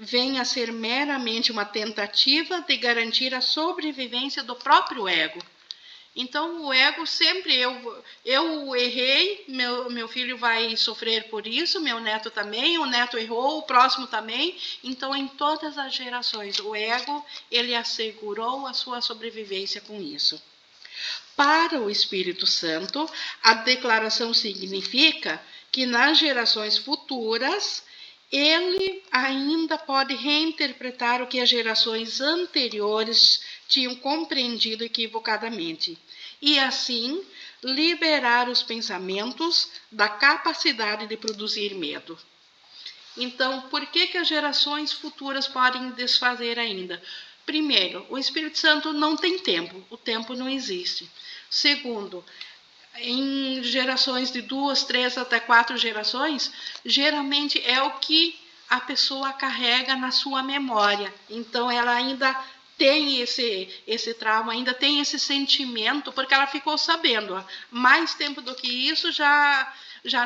Vem a ser meramente uma tentativa de garantir a sobrevivência do próprio ego. Então, o ego sempre, eu errei, meu filho vai sofrer por isso, meu neto também, o neto errou, o próximo também. Então, em todas as gerações, o ego, ele assegurou a sua sobrevivência com isso. Para o Espírito Santo, a declaração significa que nas gerações futuras, ele ainda pode reinterpretar o que as gerações anteriores tinham compreendido equivocadamente e, assim, liberar os pensamentos da capacidade de produzir medo. Então, por que as gerações futuras podem desfazer ainda? Primeiro, o Espírito Santo não tem tempo, o tempo não existe. Segundo, em gerações de 2, 3 até 4 gerações, geralmente é o que a pessoa carrega na sua memória. Então, ela ainda tem esse trauma, ainda tem esse sentimento, porque ela ficou sabendo. Mais tempo do que isso já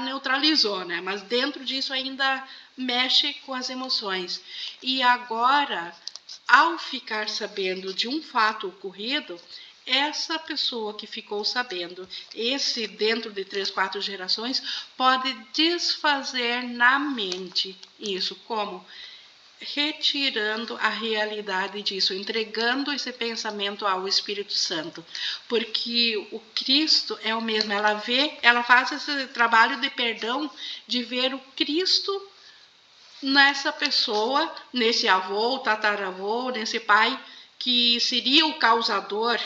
neutralizou, né? Mas dentro disso ainda mexe com as emoções. E agora, ao ficar sabendo de um fato ocorrido, essa pessoa que ficou sabendo, esse dentro de 3, 4 gerações, pode desfazer na mente isso. Como? retirando a realidade disso, entregando esse pensamento ao Espírito Santo, porque o Cristo é o mesmo, ela faz esse trabalho de perdão, de ver o Cristo nessa pessoa, nesse avô, tataravô, nesse pai, que seria o causador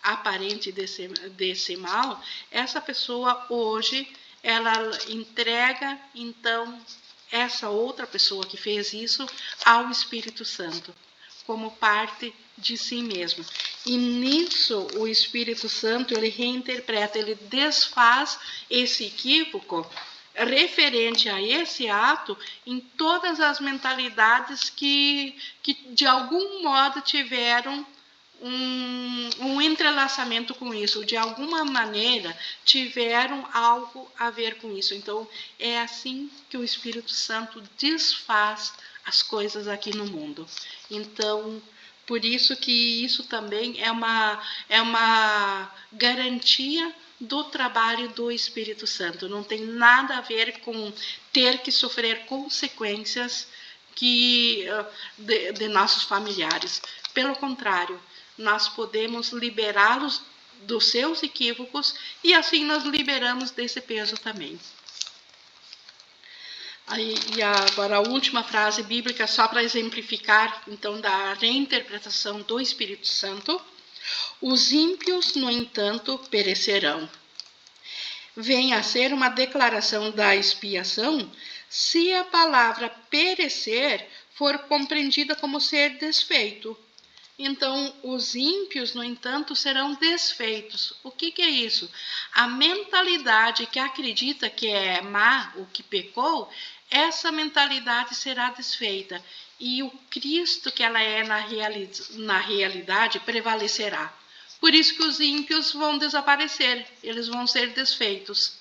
aparente desse mal. Essa pessoa hoje, ela entrega, então, essa outra pessoa que fez isso ao Espírito Santo, como parte de si mesmo. E nisso o Espírito Santo, ele reinterpreta, ele desfaz esse equívoco referente a esse ato em todas as mentalidades que de algum modo tiveram um entrelaçamento com isso, de alguma maneira tiveram algo a ver com isso. Então, é assim que o Espírito Santo desfaz as coisas aqui no mundo. Então, por isso que isso também é uma garantia do trabalho do Espírito Santo. Não tem nada a ver com ter que sofrer consequências de nossos familiares. Pelo contrário, nós podemos liberá-los dos seus equívocos e assim nós liberamos desse peso também. E agora a última frase bíblica, só para exemplificar, então, da reinterpretação do Espírito Santo. Os ímpios, no entanto, perecerão. Vem a ser uma declaração da expiação se a palavra perecer for compreendida como ser desfeito. Então, os ímpios, no entanto, serão desfeitos. O que é isso? A mentalidade que acredita que é má, o que pecou, essa mentalidade será desfeita. E o Cristo que ela é na realidade prevalecerá. Por isso que os ímpios vão desaparecer, eles vão ser desfeitos.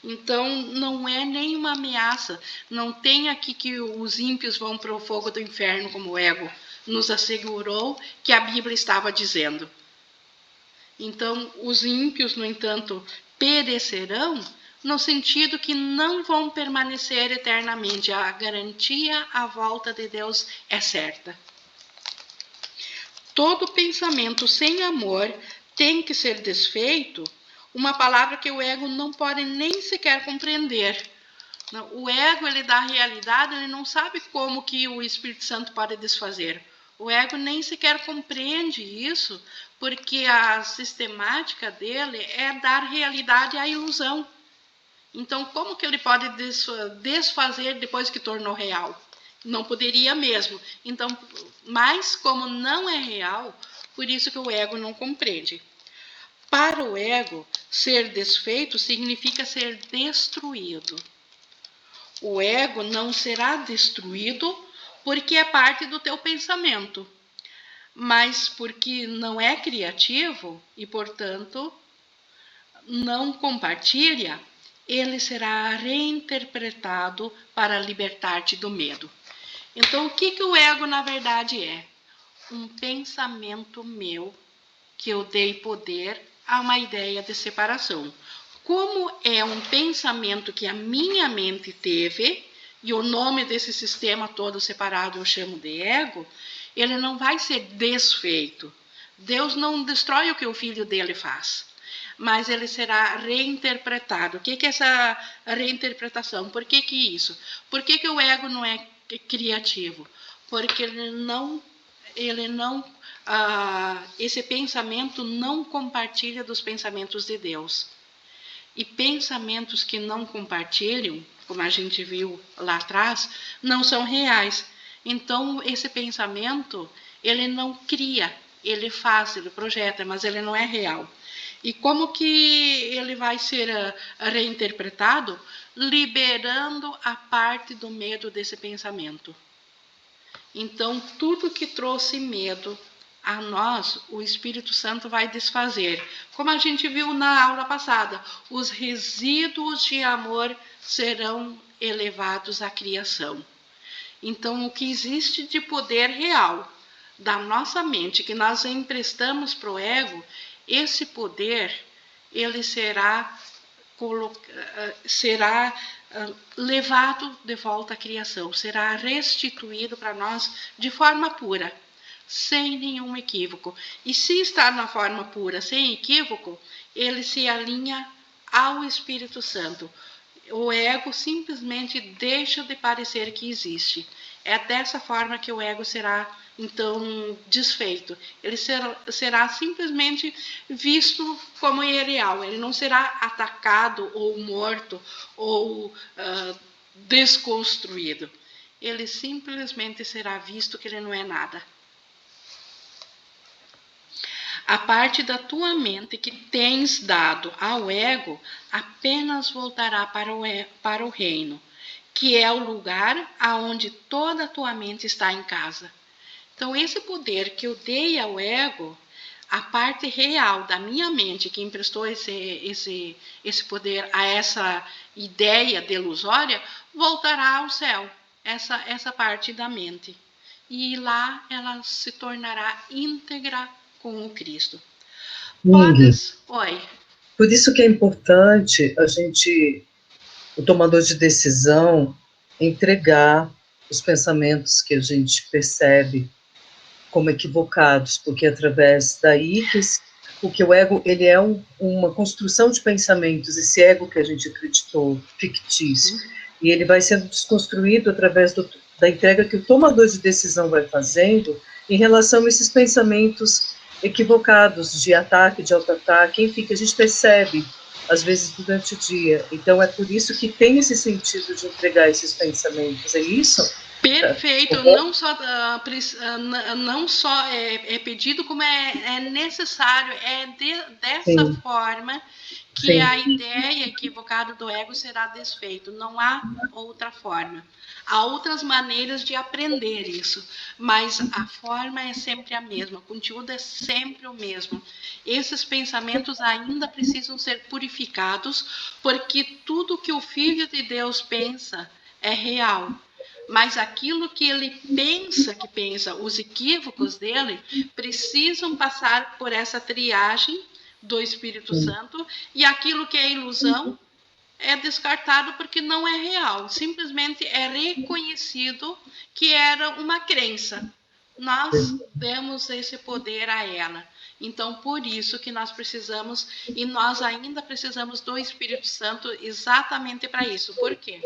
Então, não é nenhuma ameaça. Não tem aqui que os ímpios vão para o fogo do inferno, como o ego nos assegurou que a Bíblia estava dizendo. Então, os ímpios, no entanto, perecerão, no sentido que não vão permanecer eternamente. A garantia à volta de Deus é certa. Todo pensamento sem amor tem que ser desfeito, uma palavra que o ego não pode nem sequer compreender. O ego, ele dá a realidade, ele não sabe como que o Espírito Santo pode desfazer. O ego nem sequer compreende isso, porque a sistemática dele é dar realidade à ilusão. Então, como que ele pode desfazer depois que tornou real? Não poderia mesmo. Então, mas como não é real, por isso que o ego não compreende. Para o ego, ser desfeito significa ser destruído. O ego não será destruído porque é parte do teu pensamento, mas porque não é criativo e, portanto, não compartilha, ele será reinterpretado para libertar-te do medo. Então, o que o ego, na verdade, é? Um pensamento meu que eu dei poder a uma ideia de separação. Como é um pensamento que a minha mente teve, e o nome desse sistema todo separado eu chamo de ego, ele não vai ser desfeito. Deus não destrói o que o filho dele faz, mas ele será reinterpretado. O que é essa reinterpretação? Por que isso? Por que o ego não é criativo? Porque esse pensamento não compartilha dos pensamentos de Deus. E pensamentos que não compartilham, como a gente viu lá atrás, não são reais. Então, esse pensamento, ele não cria, ele faz, ele projeta, mas ele não é real. E como que ele vai ser reinterpretado? Liberando a parte do medo desse pensamento. Então, tudo que trouxe medo a nós, o Espírito Santo vai desfazer. Como a gente viu na aula passada, os resíduos de amor serão elevados à criação. Então, o que existe de poder real da nossa mente, que nós emprestamos para o ego, esse poder, ele será levado de volta à criação, será restituído para nós de forma pura, sem nenhum equívoco. E se está na forma pura, sem equívoco, ele se alinha ao Espírito Santo. O ego simplesmente deixa de parecer que existe. É dessa forma que o ego será, então, desfeito. Ele será simplesmente visto como irreal. Ele não será atacado ou morto ou desconstruído. Ele simplesmente será visto que ele não é nada. A parte da tua mente que tens dado ao ego apenas voltará para o reino, que é o lugar aonde toda a tua mente está em casa. Então, esse poder que eu dei ao ego, a parte real da minha mente que emprestou esse poder a essa ideia delusória, voltará ao céu, essa parte da mente. E lá ela se tornará íntegra com o Cristo.
Oi. Por isso que é importante o tomador de decisão, entregar os pensamentos que a gente percebe como equivocados, porque através daí porque o ego, ele é uma construção de pensamentos, esse ego que a gente acreditou, fictício, e ele vai sendo desconstruído através da entrega que o tomador de decisão vai fazendo em relação a esses pensamentos equivocados de ataque, de auto-ataque, enfim, que a gente percebe, às vezes, durante o dia. Então, é por isso que tem esse sentido de entregar esses pensamentos, é isso?
Perfeito, não só é pedido, como é necessário, dessa
Sim.
forma que
Sim.
a ideia equivocada do ego será desfeita. Não há outra forma. Há outras maneiras de aprender isso, mas a forma é sempre a mesma, o conteúdo é sempre o mesmo. Esses pensamentos ainda precisam ser purificados, porque tudo que o Filho de Deus pensa é real. Mas aquilo que ele pensa, os equívocos dele, precisam passar por essa triagem do Espírito Santo, e aquilo que é ilusão é descartado porque não é real, simplesmente é reconhecido que era uma crença. Nós demos esse poder a ela. Então, por isso que nós precisamos, e nós ainda precisamos do Espírito Santo exatamente para isso. Por quê?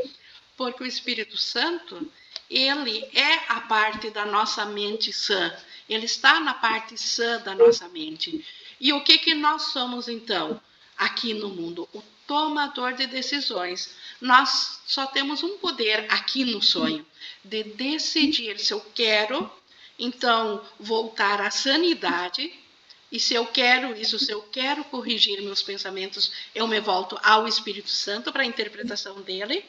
Porque o Espírito Santo, ele é a parte da nossa mente sã. Ele está na parte sã da nossa mente. E o que nós somos, então, aqui no mundo? O tomador de decisões. Nós só temos um poder aqui no sonho, de decidir se eu quero, então, voltar à sanidade. E se eu quero isso, se eu quero corrigir meus pensamentos, eu me volto ao Espírito Santo para a interpretação dele.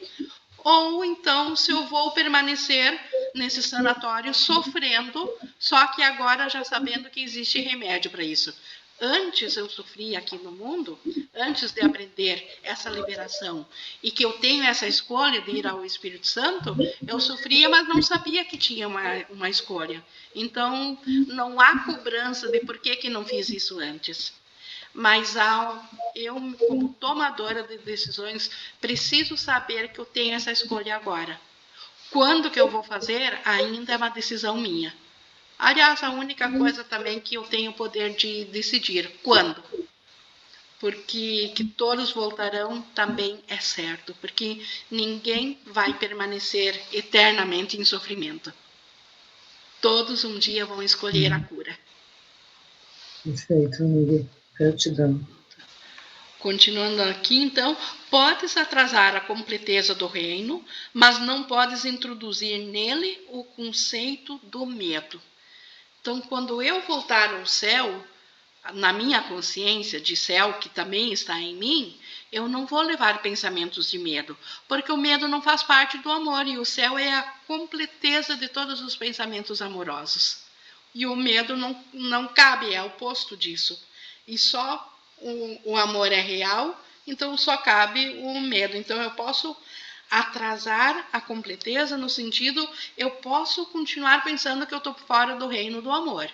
Ou então, se eu vou permanecer nesse sanatório sofrendo, só que agora já sabendo que existe remédio para isso. Antes eu sofria aqui no mundo, antes de aprender essa liberação, e que eu tenho essa escolha de ir ao Espírito Santo, eu sofria, mas não sabia que tinha uma escolha. Então, não há cobrança de por que não fiz isso antes. Mas eu, como tomadora de decisões, preciso saber que eu tenho essa escolha agora. Quando que eu vou fazer, ainda é uma decisão minha. Aliás, a única coisa também que eu tenho o poder de decidir, quando? Porque que todos voltarão também é certo, porque ninguém vai permanecer eternamente em sofrimento. Todos um dia vão escolher a cura.
Perfeito, amiga. Gratidão.
Continuando aqui, então, podes atrasar a completeza do reino, mas não podes introduzir nele o conceito do medo. Então, quando eu voltar ao céu, na minha consciência de céu, que também está em mim, eu não vou levar pensamentos de medo, porque o medo não faz parte do amor, e o céu é a completeza de todos os pensamentos amorosos. E o medo não cabe, é o oposto disso. E só o amor é real, então só cabe o medo. Então eu posso atrasar a completeza no sentido, eu posso continuar pensando que eu estou fora do reino do amor.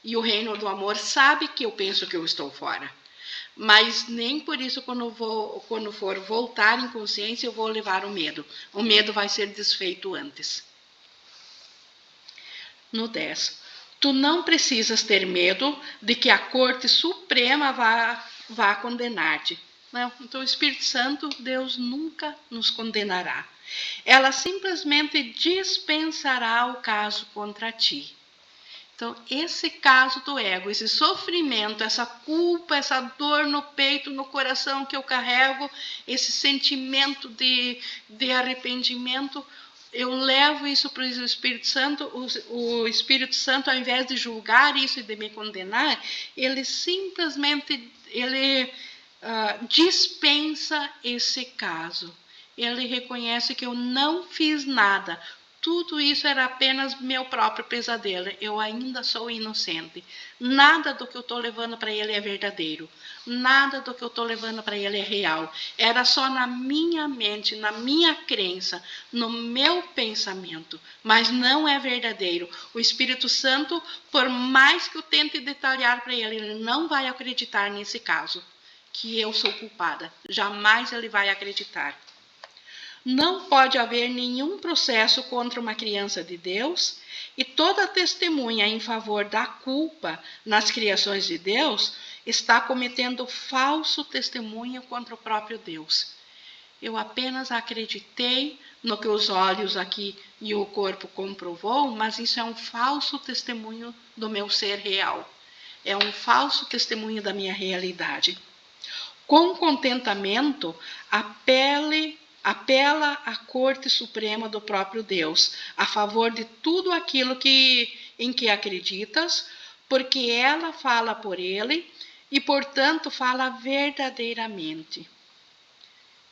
E o reino do amor sabe que eu penso que eu estou fora. Mas nem por isso, quando for voltar em consciência, eu vou levar o medo. O medo vai ser desfeito antes. No 10. Tu não precisas ter medo de que a Corte Suprema vá condenar-te. Não, então o Espírito Santo, Deus nunca nos condenará. Ela simplesmente dispensará o caso contra ti. Então, esse caso do ego, esse sofrimento, essa culpa, essa dor no peito, no coração que eu carrego, esse sentimento de arrependimento, eu levo isso para o Espírito Santo. O Espírito Santo, ao invés de julgar isso e de me condenar, ele simplesmente dispensa esse caso. Ele reconhece que eu não fiz nada. Tudo isso era apenas meu próprio pesadelo. Eu ainda sou inocente. Nada do que eu estou levando para ele é verdadeiro. Nada do que eu estou levando para ele é real. Era só na minha mente, na minha crença, no meu pensamento. Mas não é verdadeiro. O Espírito Santo, por mais que eu tente detalhar para ele, ele não vai acreditar nesse caso, que eu sou culpada. Jamais ele vai acreditar. Não pode haver nenhum processo contra uma criança de Deus, e toda testemunha em favor da culpa nas criações de Deus está cometendo falso testemunho contra o próprio Deus. Eu apenas acreditei no que os olhos aqui e o corpo comprovou, mas isso é um falso testemunho do meu ser real. É um falso testemunho da minha realidade. Com contentamento, apela à Corte Suprema do próprio Deus, a favor de tudo aquilo em que acreditas, porque ela fala por ele e, portanto, fala verdadeiramente.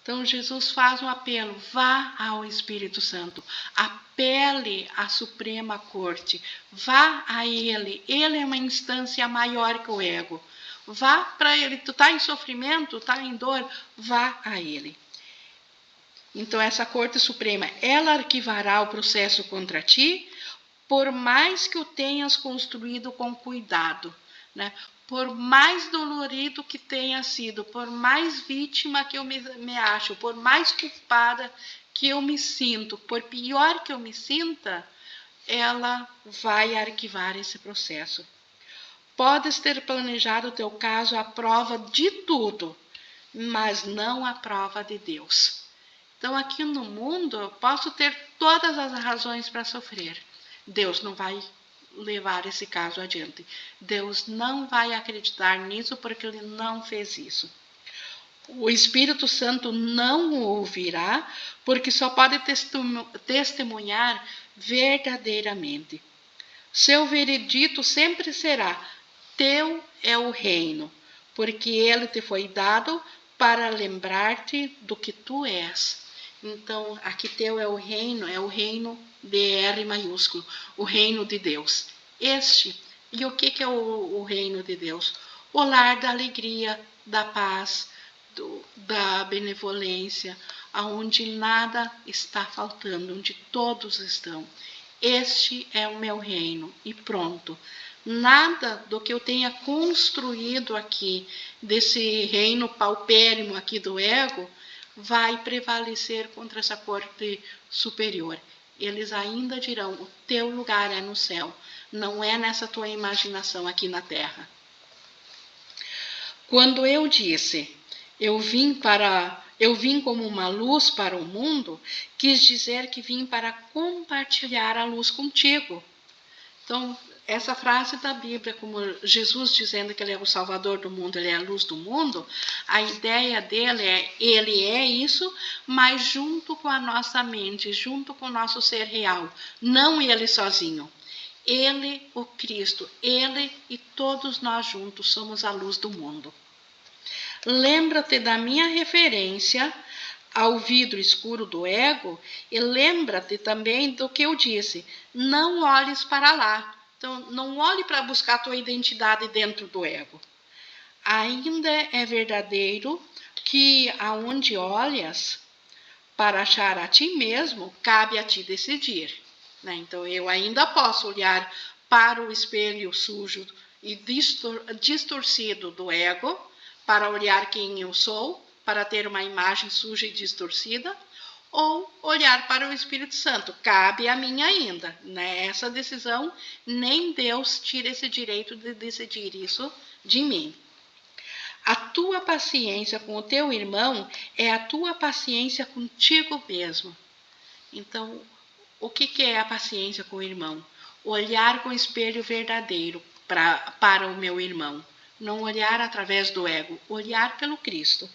Então, Jesus faz um apelo: vá ao Espírito Santo, apele à Suprema Corte, vá a ele. Ele é uma instância maior que o ego. Vá para ele. Tu está em sofrimento, está em dor, vá a ele. Então, essa Corte Suprema, ela arquivará o processo contra ti, por mais que o tenhas construído com cuidado, né? Por mais dolorido que tenha sido, por mais vítima que eu me acho, por mais culpada que eu me sinto, por pior que eu me sinta, ela vai arquivar esse processo. Podes ter planejado o teu caso à prova de tudo, mas não à prova de Deus. Então, aqui no mundo, eu posso ter todas as razões para sofrer. Deus não vai levar esse caso adiante. Deus não vai acreditar nisso porque ele não fez isso. O Espírito Santo não o ouvirá porque só pode testemunhar verdadeiramente. Seu veredito sempre será: teu é o reino, porque ele te foi dado para lembrar-te do que tu és. Então, aqui teu é o reino de R maiúsculo, o reino de Deus. E o que é o reino de Deus? O lar da alegria, da paz, da benevolência, onde nada está faltando, onde todos estão. Este é o meu reino, e pronto. Nada do que eu tenha construído aqui, desse reino paupérrimo aqui do ego, vai prevalecer contra essa corte superior. Eles ainda dirão: o teu lugar é no céu, não é nessa tua imaginação aqui na terra. Quando eu disse, eu vim como uma luz para o mundo, quis dizer que vim para compartilhar a luz contigo. Então, essa frase da Bíblia, como Jesus dizendo que ele é o Salvador do mundo, ele é a luz do mundo, a ideia dele é: ele é isso, mas junto com a nossa mente, junto com o nosso ser real, não ele sozinho. Ele, o Cristo, ele e todos nós juntos somos a luz do mundo. Lembra-te da minha referência ao vidro escuro do ego e lembra-te também do que eu disse: não olhes para lá. Então, não olhe para buscar a tua identidade dentro do ego. Ainda é verdadeiro que aonde olhas para achar a ti mesmo, cabe a ti decidir, né? Então, eu ainda posso olhar para o espelho sujo e distorcido do ego, para olhar quem eu sou, para ter uma imagem suja e distorcida, ou olhar para o Espírito Santo. Cabe a mim ainda. Nessa decisão, nem Deus tira esse direito de decidir isso de mim. A tua paciência com o teu irmão é a tua paciência contigo mesmo. Então, o que é a paciência com o irmão? Olhar com o espelho verdadeiro para o meu irmão. Não olhar através do ego, olhar pelo Cristo.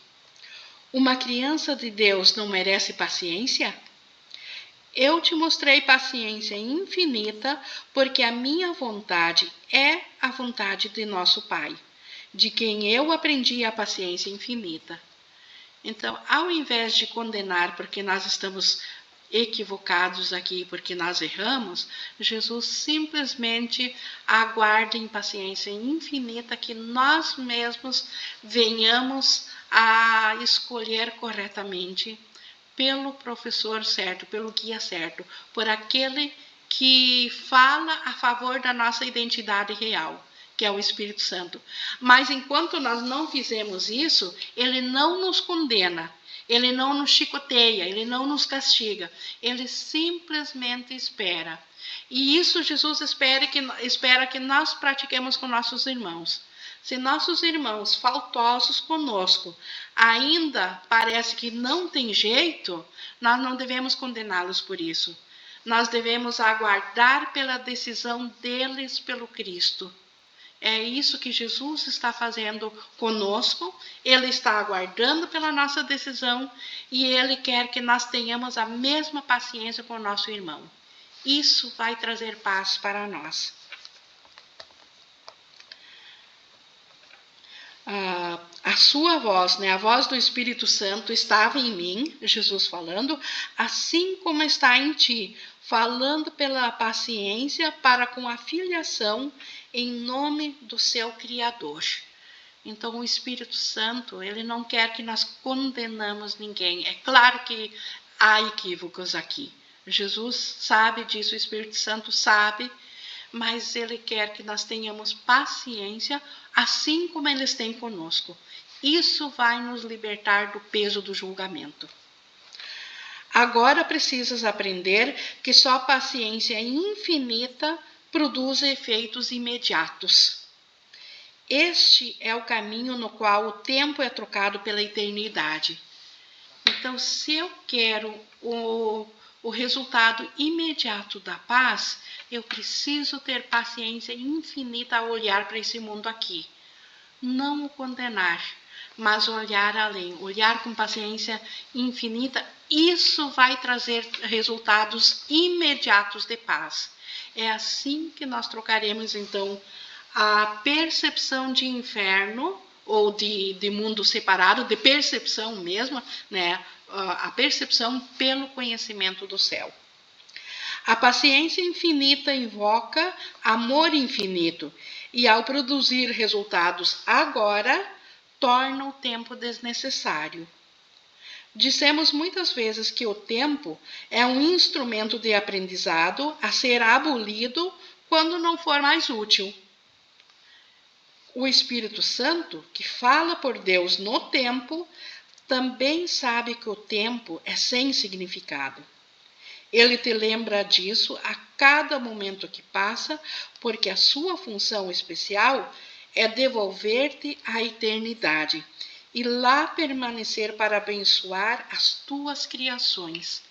Uma criança de Deus não merece paciência? Eu te mostrei paciência infinita, porque a minha vontade é a vontade de nosso Pai, de quem eu aprendi a paciência infinita. Então, ao invés de condenar porque nós estamos equivocados aqui, porque nós erramos, Jesus simplesmente aguarda em paciência infinita que nós mesmos venhamos a escolher corretamente pelo professor certo, pelo guia certo, por aquele que fala a favor da nossa identidade real, que é o Espírito Santo. Mas enquanto nós não fizemos isso, ele não nos condena, ele não nos chicoteia, ele não nos castiga, ele simplesmente espera. E isso Jesus espera que nós pratiquemos com nossos irmãos. Se nossos irmãos faltosos conosco ainda parece que não tem jeito, nós não devemos condená-los por isso. Nós devemos aguardar pela decisão deles pelo Cristo. É isso que Jesus está fazendo conosco. Ele está aguardando pela nossa decisão e ele quer que nós tenhamos a mesma paciência com o nosso irmão. Isso vai trazer paz para nós. A sua voz, a voz do Espírito Santo estava em mim, Jesus falando, assim como está em ti, falando pela paciência para com a filiação em nome do seu Criador. Então, o Espírito Santo, ele não quer que nós condenamos ninguém. É claro que há equívocos aqui. Jesus sabe disso, o Espírito Santo sabe, mas ele quer que nós tenhamos paciência, assim como eles têm conosco. Isso vai nos libertar do peso do julgamento. Agora precisas aprender que só paciência infinita produz efeitos imediatos. Este é o caminho no qual o tempo é trocado pela eternidade. Então, se eu quero o resultado imediato da paz, eu preciso ter paciência infinita ao olhar para esse mundo aqui. Não o condenar, mas olhar além, olhar com paciência infinita. Isso vai trazer resultados imediatos de paz. É assim que nós trocaremos, então, a percepção de inferno ou de mundo separado, de percepção mesmo, a percepção pelo conhecimento do céu. A paciência infinita invoca amor infinito e, ao produzir resultados agora, torna o tempo desnecessário. Dissemos muitas vezes que o tempo é um instrumento de aprendizado a ser abolido quando não for mais útil. O Espírito Santo, que fala por Deus no tempo, também sabe que o tempo é sem significado. Ele te lembra disso a cada momento que passa, porque a sua função especial é devolver-te à eternidade e lá permanecer para abençoar as tuas criações.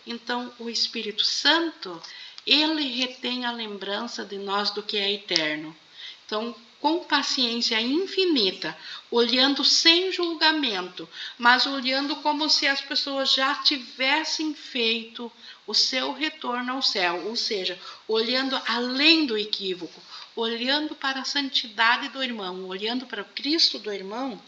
Então, o Espírito Santo, ele retém a lembrança de nós do que é eterno. Então, com paciência infinita, olhando sem julgamento, mas olhando como se as pessoas já tivessem feito o seu retorno ao céu, ou seja, olhando além do equívoco, olhando para a santidade do irmão, olhando para o Cristo do irmão,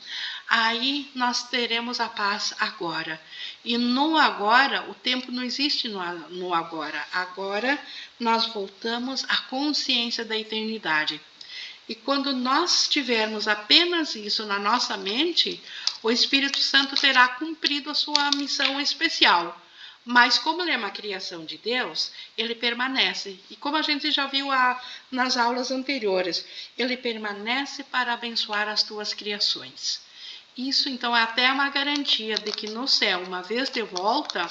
aí nós teremos a paz agora. E no agora, o tempo não existe no agora. Agora nós voltamos à consciência da eternidade. E quando nós tivermos apenas isso na nossa mente, o Espírito Santo terá cumprido a sua missão especial. Mas como ele é uma criação de Deus, ele permanece. E como a gente já viu nas aulas anteriores, ele permanece para abençoar as tuas criações. Isso, então, é até uma garantia de que no céu, uma vez de volta,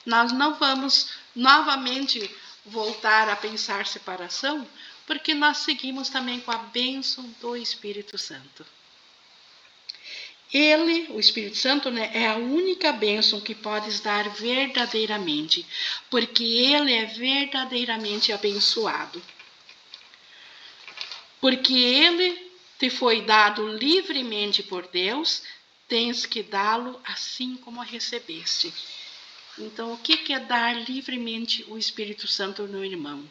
nós não vamos novamente voltar a pensar separação, porque nós seguimos também com a bênção do Espírito Santo. Ele, o Espírito Santo, né, é a única bênção que podes dar verdadeiramente, porque ele é verdadeiramente abençoado. Porque ele te foi dado livremente por Deus, tens que dá-lo assim como a recebeste. Então, o que é dar livremente o Espírito Santo no irmão?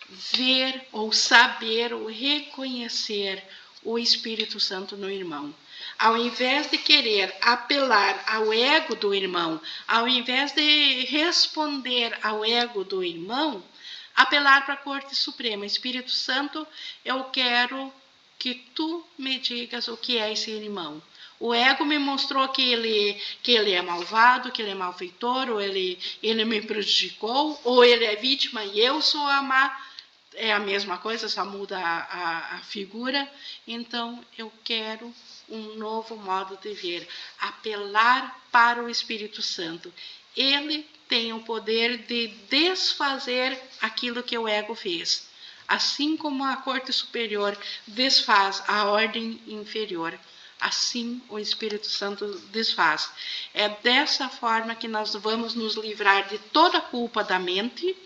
Ver ou saber ou reconhecer o Espírito Santo no irmão. Ao invés de querer apelar ao ego do irmão, ao invés de responder ao ego do irmão, apelar para a Corte Suprema. Espírito Santo, eu quero que tu me digas o que é esse irmão. O ego me mostrou que ele é malvado, que ele é malfeitor, ou ele me prejudicou, ou ele é vítima e eu sou a má. É a mesma coisa, só muda a figura. Então, eu quero um novo modo de ver. Apelar para o Espírito Santo. Ele tem o poder de desfazer aquilo que o ego fez. Assim como a Corte Superior desfaz a ordem inferior, assim o Espírito Santo desfaz. É dessa forma que nós vamos nos livrar de toda a culpa da mente.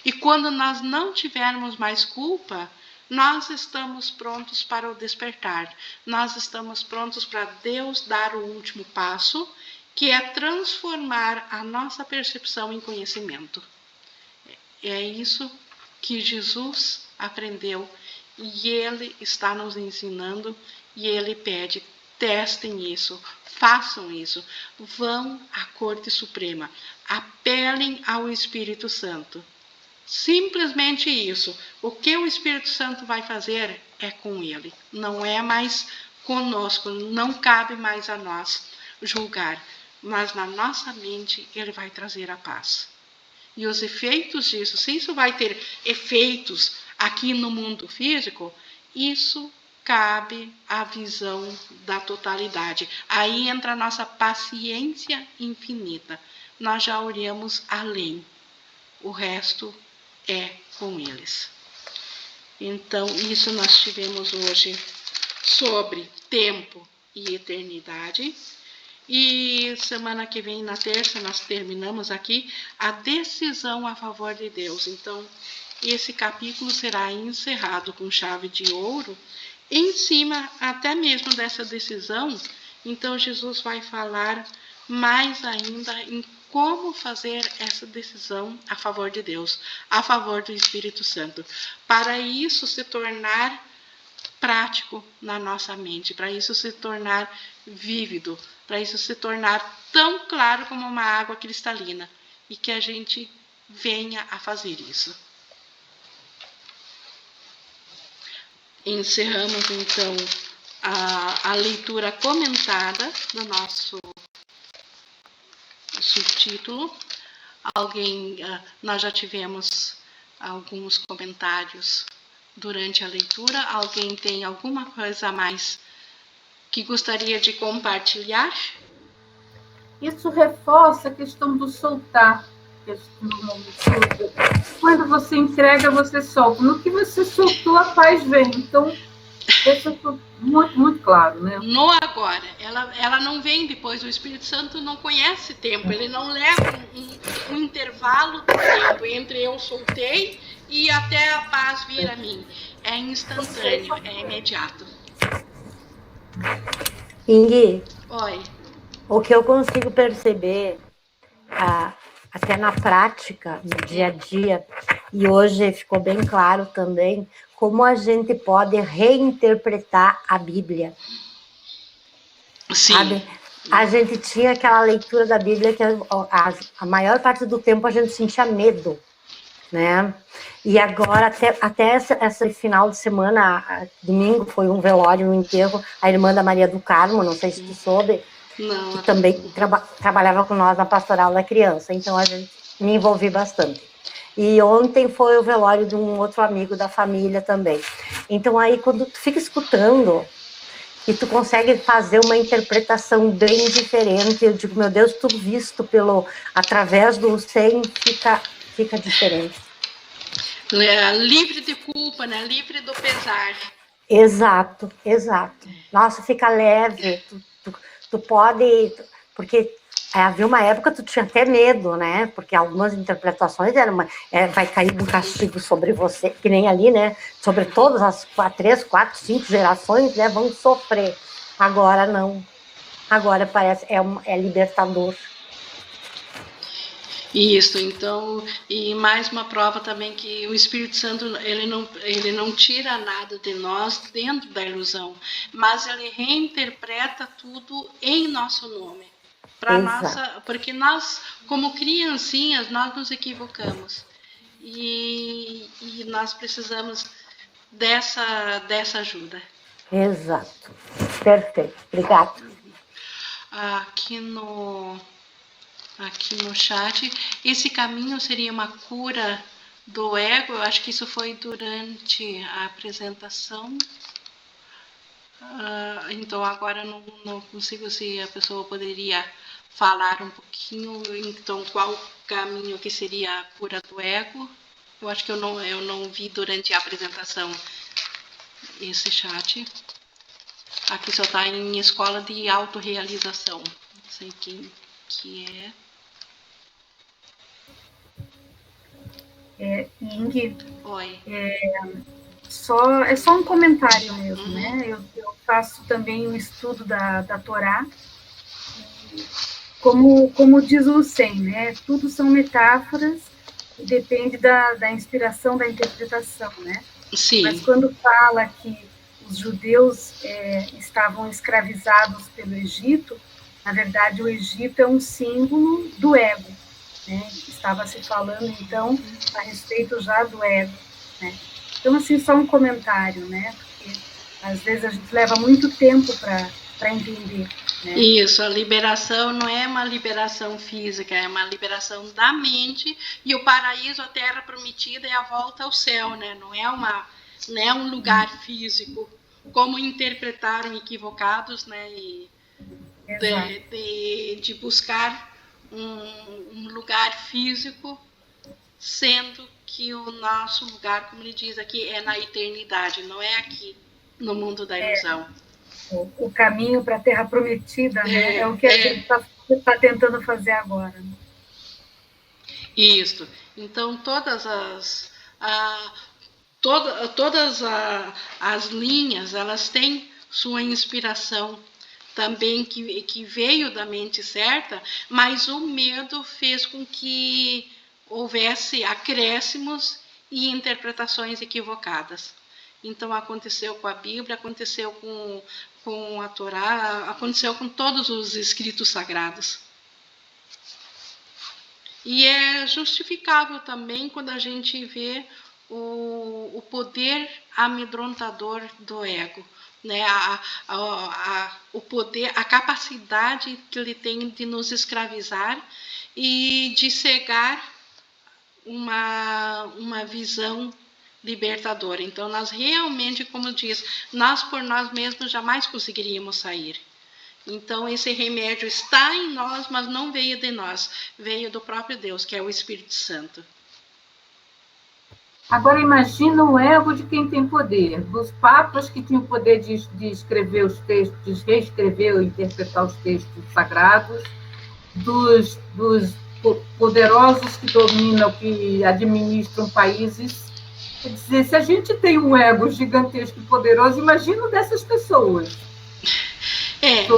E quando nós não tivermos mais culpa, nós estamos prontos para o despertar. Nós estamos prontos para Deus dar o último passo, que é transformar a nossa percepção em conhecimento. É isso que Jesus aprendeu e ele está nos ensinando e ele pede: testem isso, façam isso, vão à Corte Suprema, apelem ao Espírito Santo. Simplesmente isso. O que o Espírito Santo vai fazer é com ele, não é mais conosco, não cabe mais a nós julgar, mas na nossa mente ele vai trazer a paz. E os efeitos disso, se isso vai ter efeitos aqui no mundo físico, isso cabe à visão da totalidade. Aí entra a nossa paciência infinita. Nós já olhamos além. O resto é com eles. Então, isso nós tivemos hoje sobre tempo e eternidade. E semana que vem, na terça, nós terminamos aqui a decisão a favor de Deus. Então, esse capítulo será encerrado com chave de ouro, em cima até mesmo dessa decisão. Então, Jesus vai falar mais ainda em como fazer essa decisão a favor de Deus, a favor do Espírito Santo, para isso se tornar prático na nossa mente, para isso se tornar vívido, para isso se tornar tão claro como uma água cristalina, e que a gente venha a fazer isso. Encerramos então a leitura comentada do nosso subtítulo. Nós já tivemos alguns comentários durante a leitura. Alguém tem alguma coisa a mais que gostaria de compartilhar?
Isso reforça a questão do soltar. Quando você entrega, você solta. No que você soltou, a paz vem. Então, isso é muito, muito claro, né?
No agora. Ela não vem depois. O Espírito Santo não conhece tempo. Ele não leva um intervalo de tempo entre eu soltei e até a paz vir a mim. É instantâneo, é imediato.
Ingui,
Oi.
O que eu consigo perceber, até na prática, no dia a dia, e hoje ficou bem claro também, como a gente pode reinterpretar a Bíblia.
Sim.
Sabe? A gente tinha aquela leitura da Bíblia que a maior parte do tempo a gente sentia medo, né? E agora, até esse final de semana, domingo, foi um velório, um enterro, a irmã da Maria do Carmo, não sei se tu soube,
Não.
que também trabalhava com nós na pastoral da criança, então a gente me envolvi bastante. E ontem foi o velório de um outro amigo da família também. Então aí, quando tu fica escutando, e tu consegue fazer uma interpretação bem diferente. Eu digo, meu Deus, tudo visto através do sem fica diferente.
Livre de culpa, né? Livre do pesar.
Exato. Nossa, fica leve, tu pode, porque havia uma época que tu tinha até medo, né? Porque algumas interpretações vai cair um castigo sobre você, que nem ali, né? Sobre todas as 3, 4, 5 gerações, né? Vão sofrer. Agora não. Agora parece é libertador.
Isso, então, e mais uma prova também que o Espírito Santo, ele não tira nada de nós dentro da ilusão, mas ele reinterpreta tudo em nosso nome. Porque nós, como criancinhas, nós nos equivocamos. E nós precisamos dessa ajuda.
Exato. Perfeito. Obrigada.
Aqui no chat, esse caminho seria uma cura do ego. Eu acho que isso foi durante a apresentação. Então agora não consigo, se a pessoa poderia falar um pouquinho, então qual caminho que seria a cura do ego. Eu acho que eu não vi durante a apresentação esse chat. Aqui só está em escola de autorrealização. Não sei quem que é.
Ing,
Oi.
É só um comentário mesmo, né? Eu faço também o estudo da Torá. Como diz o Lucen, né? Tudo são metáforas e depende da inspiração, da interpretação, né?
Sim.
Mas quando fala que os judeus estavam escravizados pelo Egito, na verdade o Egito é um símbolo do ego, né? Estava se falando então a respeito já do ego, né? Então assim, só um comentário, né? Porque às vezes a gente leva muito tempo para entender, né?
Isso, a liberação não é uma liberação física, é uma liberação da mente, e o paraíso, a terra prometida, é a volta ao céu, né? Não é um lugar físico, como interpretaram equivocados, né? E de buscar um lugar físico, sendo que o nosso lugar, como ele diz aqui, é na eternidade, não é aqui no mundo da ilusão.
O caminho para a Terra Prometida, né? É o que a gente está tentando fazer agora. Né?
Isso. Então, todas as linhas, elas têm sua inspiração também, que veio da mente certa, mas o medo fez com que houvesse acréscimos e interpretações equivocadas. Então, aconteceu com a Bíblia, aconteceu com a Torá, aconteceu com todos os escritos sagrados. E é justificável também quando a gente vê o poder amedrontador do ego, né? O poder, a capacidade que ele tem de nos escravizar e de cegar uma visão libertadora. Então, nós realmente, como diz, nós por nós mesmos jamais conseguiríamos sair. Então, esse remédio está em nós, mas não veio de nós, veio do próprio Deus, que é o Espírito Santo.
Agora, imagina o ego de quem tem poder, dos papas que tinham o poder de escrever os textos, de reescrever ou interpretar os textos sagrados, dos poderosos que dominam, que administram países. Quer dizer, se a gente tem um ego gigantesco e poderoso, imagina dessas pessoas.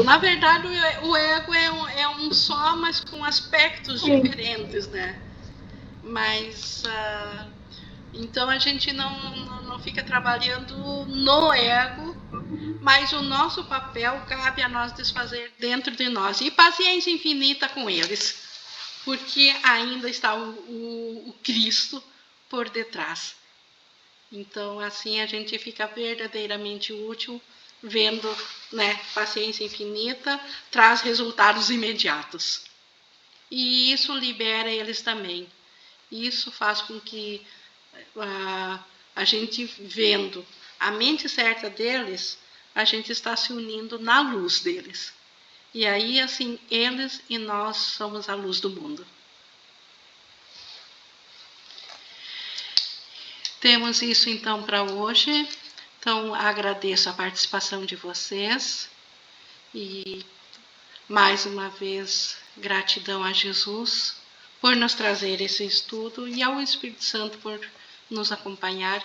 Na verdade, o ego é um só, mas com aspectos diferentes, né? Mas, então a gente não fica trabalhando no ego, mas o nosso papel cabe a nós desfazer dentro de nós. E paciência infinita com eles, porque ainda está o Cristo por detrás. Então, assim, a gente fica verdadeiramente útil, vendo, né, paciência infinita traz resultados imediatos. E isso libera eles também. Isso faz com que a gente, vendo a mente certa deles, a gente está se unindo na luz deles. E aí, assim, eles e nós somos a luz do mundo. Temos isso, então, para hoje. Então, agradeço a participação de vocês. E, mais uma vez, gratidão a Jesus por nos trazer esse estudo e ao Espírito Santo por nos acompanhar